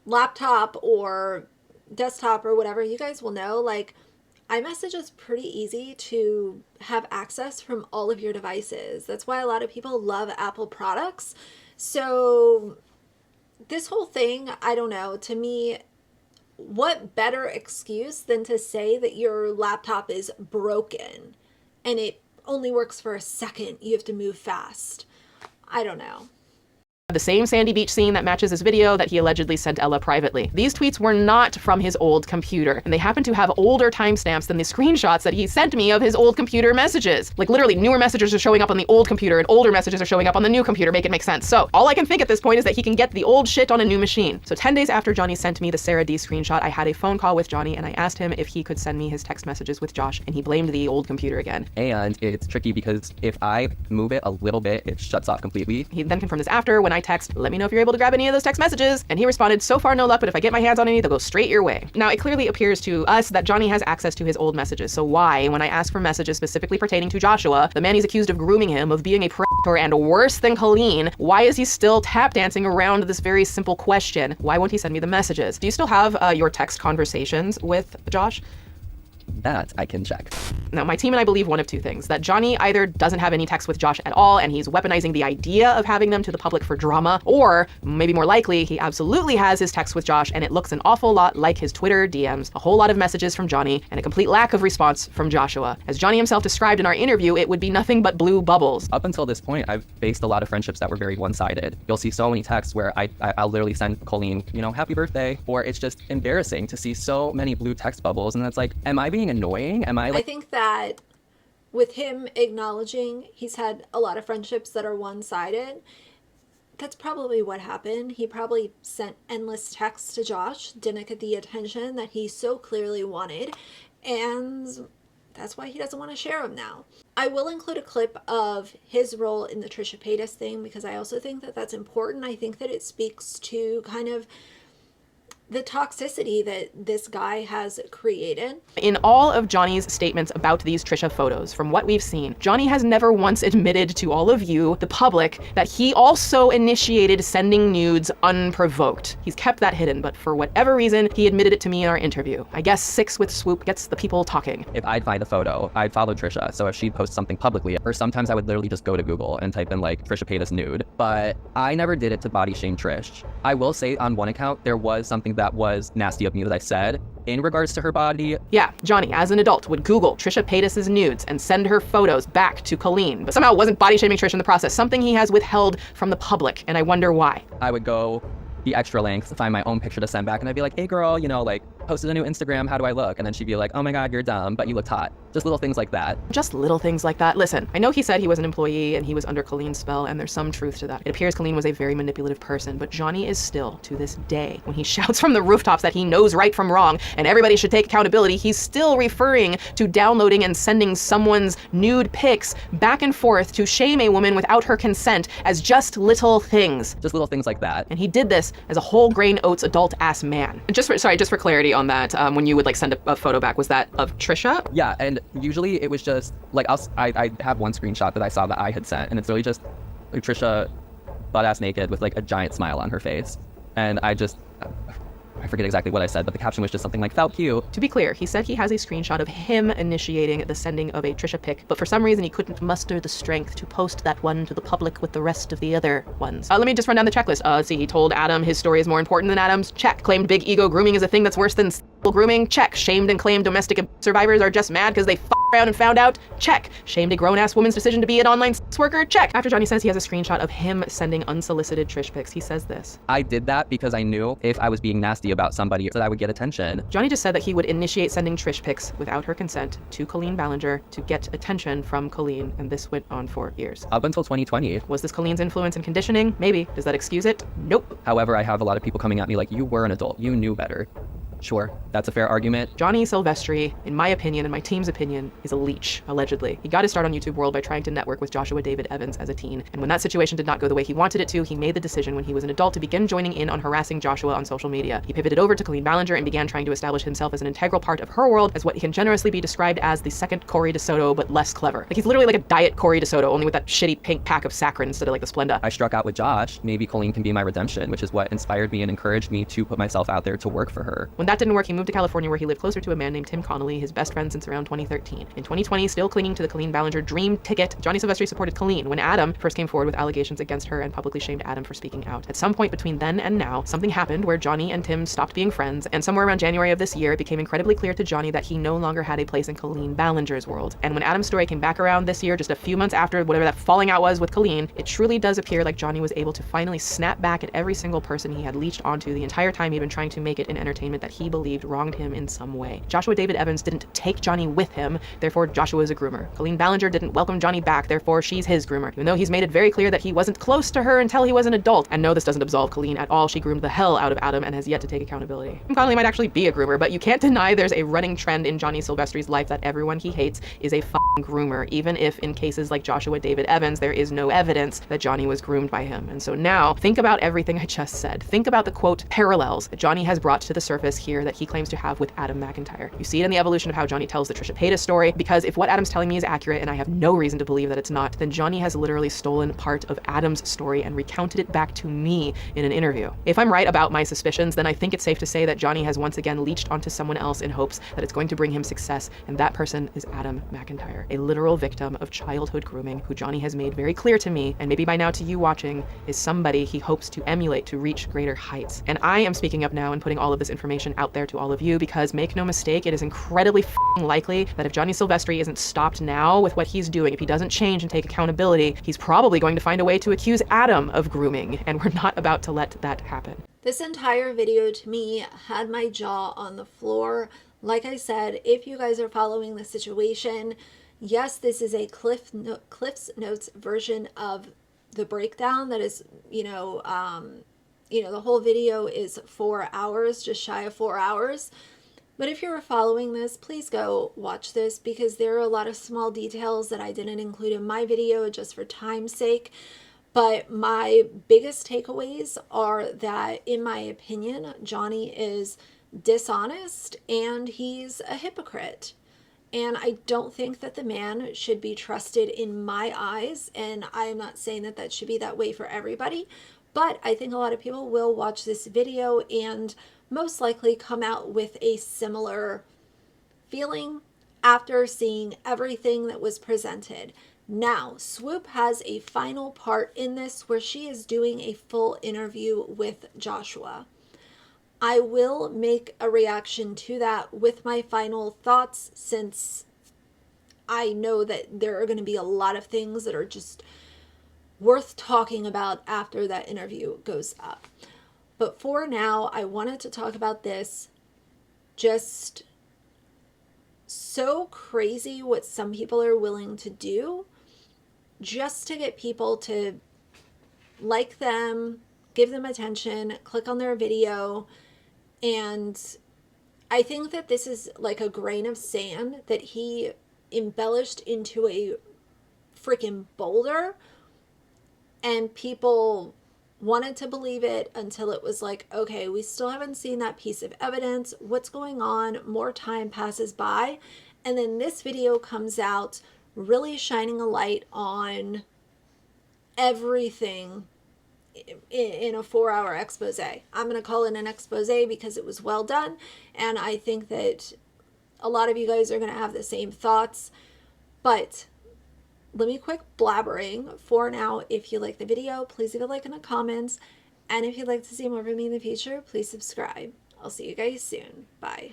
laptop or desktop or whatever, you guys will know, like, iMessage is pretty easy to have access from all of your devices. That's why a lot of people love Apple products. So this whole thing, I don't know, to me, what better excuse than to say that your laptop is broken and it only works for a second, you have to move fast. I don't know. The same sandy beach scene that matches his video that he allegedly sent Ella privately. These tweets were not from his old computer, and they happen to have older timestamps than the screenshots that he sent me of his old computer messages. Like, literally, newer messages are showing up on the old computer and older messages are showing up on the new computer. Make it make sense. So all I can think at this point is that he can get the old shit on a new machine. So 10 days after Johnny sent me the Sarah D screenshot, I had a phone call with Johnny and I asked him if he could send me his text messages with Josh, and he blamed the old computer again. And it's tricky because if I move it a little bit, it shuts off completely. He then confirmed this after when I text, "Let me know if you're able to grab any of those text messages." And he responded, "So far, no luck, but if I get my hands on any, they'll go straight your way." Now, it clearly appears to us that Johnny has access to his old messages. So why, when I ask for messages specifically pertaining to Joshua, the man he's accused of grooming him, of being a predator, and worse than Colleen, why is he still tap dancing around this very simple question? Why won't he send me the messages? Do you still have your text conversations with Josh? That I can check. Now, my team and I believe one of 2 things: that Johnny either doesn't have any text with Josh at all and he's weaponizing the idea of having them to the public for drama, or maybe more likely, he absolutely has his text with Josh and it looks an awful lot like his Twitter DMs, a whole lot of messages from Johnny and a complete lack of response from Joshua. As Johnny himself described in our interview, it would be nothing but blue bubbles. Up until this point, I've faced a lot of friendships that were very one-sided. You'll see so many texts where I'll literally send Colleen, you know, happy birthday, or it's just embarrassing to see so many blue text bubbles, and it's like, am I being annoying? Am I like... I think that with him acknowledging he's had a lot of friendships that are one-sided, that's probably what happened. He probably sent endless texts to Josh, didn't get the attention that he so clearly wanted, and that's why he doesn't want to share them now. I will include a clip of his role in the Trisha Paytas thing because I also think that that's important. I think that it speaks to kind of the toxicity that this guy has created. In all of Johnny's statements about these Trisha photos, from what we've seen, Johnny has never once admitted to all of you, the public, that he also initiated sending nudes unprovoked. He's kept that hidden, but for whatever reason, he admitted it to me in our interview. I guess 6 with Swoop gets the people talking. If I'd find a photo, I'd follow Trisha. So if she'd post something publicly, or sometimes I would literally just go to Google and type in like Trisha Paytas nude. But I never did it to body shame Trish. I will say on one account, there was something that was nasty of me that I said. In regards to her body, Yeah, Johnny, as an adult, would Google Trisha Paytas's nudes and send her photos back to Colleen, but somehow wasn't body shaming Trish in the process, something he has withheld from the public, and I wonder why. I would go the extra lengths to find my own picture to send back, and I'd be like, hey girl, you know, like, posted a new Instagram, how do I look? And then she'd be like, oh my god, you're dumb, but you looked hot. Just little things like that. Just little things like that. Listen, I know he said he was an employee and he was under Colleen's spell, and there's some truth to that. It appears Colleen was a very manipulative person, but Johnny is still, to this day, when he shouts from the rooftops that he knows right from wrong and everybody should take accountability, he's still referring to downloading and sending someone's nude pics back and forth to shame a woman without her consent as just little things. Just little things like that. And he did this as a whole grain oats adult ass man. And just for clarity on that, when you would like send a photo back, was that of Trisha? Yeah, and usually it was just like I have one screenshot that I saw that I had sent, and it's really just like Trisha butt-ass naked with like a giant smile on her face. And I forget exactly what I said, but the caption was just something like, felt cute. To be clear, he said he has a screenshot of him initiating the sending of a Trisha pic, but for some reason he couldn't muster the strength to post that one to the public with the rest of the other ones. Let me just run down the checklist. Let's see, he told Adam his story is more important than Adam's. Check. Claimed big ego grooming is a thing that's worse than grooming. Check. Shamed and claimed domestic abuse survivors are just mad because they around and found out. Check. Shamed a grown-ass woman's decision to be an online sex worker. Check. After Johnny says he has a screenshot of him sending unsolicited Trish pics, he says this. I did that because I knew if I was being nasty about somebody that I would get attention. Johnny just said that he would initiate sending Trish pics without her consent to Colleen Ballinger to get attention from Colleen, and this went on for years. Up until 2020. Was this Colleen's influence and conditioning? Maybe. Does that excuse it? Nope. However, I have a lot of people coming at me like, you were an adult, you knew better. Sure, that's a fair argument. Johnny Silvestri, in my opinion and my team's opinion, is a leech, allegedly. He got his start on YouTube World by trying to network with Joshua David Evans as a teen, and when that situation did not go the way he wanted it to, he made the decision when he was an adult to begin joining in on harassing Joshua on social media. He pivoted over to Colleen Ballinger and began trying to establish himself as an integral part of her world as what can generously be described as the second Corey DeSoto, but less clever. Like, he's literally like a diet Corey DeSoto, only with that shitty pink pack of saccharin instead of like the Splenda. I struck out with Josh. Maybe Colleen can be my redemption, which is what inspired me and encouraged me to put myself out there to work for her. When that didn't work, he moved to California, where he lived closer to a man named Tim Connolly, his best friend since around 2013. In 2020, still clinging to the Colleen Ballinger dream ticket, Johnny Silvestri supported Colleen when Adam first came forward with allegations against her and publicly shamed Adam for speaking out. At some point between then and now, something happened where Johnny and Tim stopped being friends, and somewhere around January of this year, it became incredibly clear to Johnny that he no longer had a place in Colleen Ballinger's world. And when Adam's story came back around this year, just a few months after whatever that falling out was with Colleen, it truly does appear like Johnny was able to finally snap back at every single person he had leached onto the entire time he'd been trying to make it an entertainment that he believed wronged him in some way. Joshua David Evans didn't take Johnny with him, therefore Joshua is a groomer. Colleen Ballinger didn't welcome Johnny back, therefore she's his groomer, even though he's made it very clear that he wasn't close to her until he was an adult. And no, this doesn't absolve Colleen at all. She groomed the hell out of Adam and has yet to take accountability. Connolly might actually be a groomer, but you can't deny there's a running trend in Johnny Silvestri's life that everyone he hates is a f***ing groomer, even if in cases like Joshua David Evans, there is no evidence that Johnny was groomed by him. And so now, think about everything I just said. Think about the, quote, parallels that Johnny has brought to the surface here that he claims to have with Adam McIntyre. You see it in the evolution of how Johnny tells the Trisha Paytas story, because if what Adam's telling me is accurate, and I have no reason to believe that it's not, then Johnny has literally stolen part of Adam's story and recounted it back to me in an interview. If I'm right about my suspicions, then I think it's safe to say that Johnny has once again leached onto someone else in hopes that it's going to bring him success, and that person is Adam McIntyre, a literal victim of childhood grooming who Johnny has made very clear to me, and maybe by now to you watching, is somebody he hopes to emulate to reach greater heights. And I am speaking up now and putting all of this information out there to all of you, because make no mistake, it is incredibly likely that if Johnny Silvestri isn't stopped now with what he's doing, if he doesn't change and take accountability, he's probably going to find a way to accuse Adam of grooming, and we're not about to let that happen. This entire video to me had my jaw on the floor. Like I said, if you guys are following the situation, yes, this is a Cliff's Notes version of the breakdown that is, the whole video is 4 hours, just shy of 4 hours. But if you're following this, please go watch this, because there are a lot of small details that I didn't include in my video just for time's sake. But my biggest takeaways are that, in my opinion, Johnny is dishonest and he's a hypocrite. And I don't think that the man should be trusted in my eyes. And I'm not saying that that should be that way for everybody. But I think a lot of people will watch this video and most likely come out with a similar feeling after seeing everything that was presented. Now, Swoop has a final part in this where she is doing a full interview with Joshua. I will make a reaction to that with my final thoughts, since I know that there are going to be a lot of things that are just worth talking about after that interview goes up. But for now, I wanted to talk about this. Just so crazy what some people are willing to do just to get people to like them, give them attention, click on their video. And I think that this is like a grain of sand that he embellished into a freaking boulder, and people wanted to believe it until it was like, okay, we still haven't seen that piece of evidence. What's going on? More time passes by. And then this video comes out really shining a light on everything in a 4-hour expose. I'm going to call it an expose because it was well done. And I think that a lot of you guys are going to have the same thoughts. But let me quit blabbering for now. If you like the video, please leave a like in the comments. And if you'd like to see more from me in the future, please subscribe. I'll see you guys soon. Bye.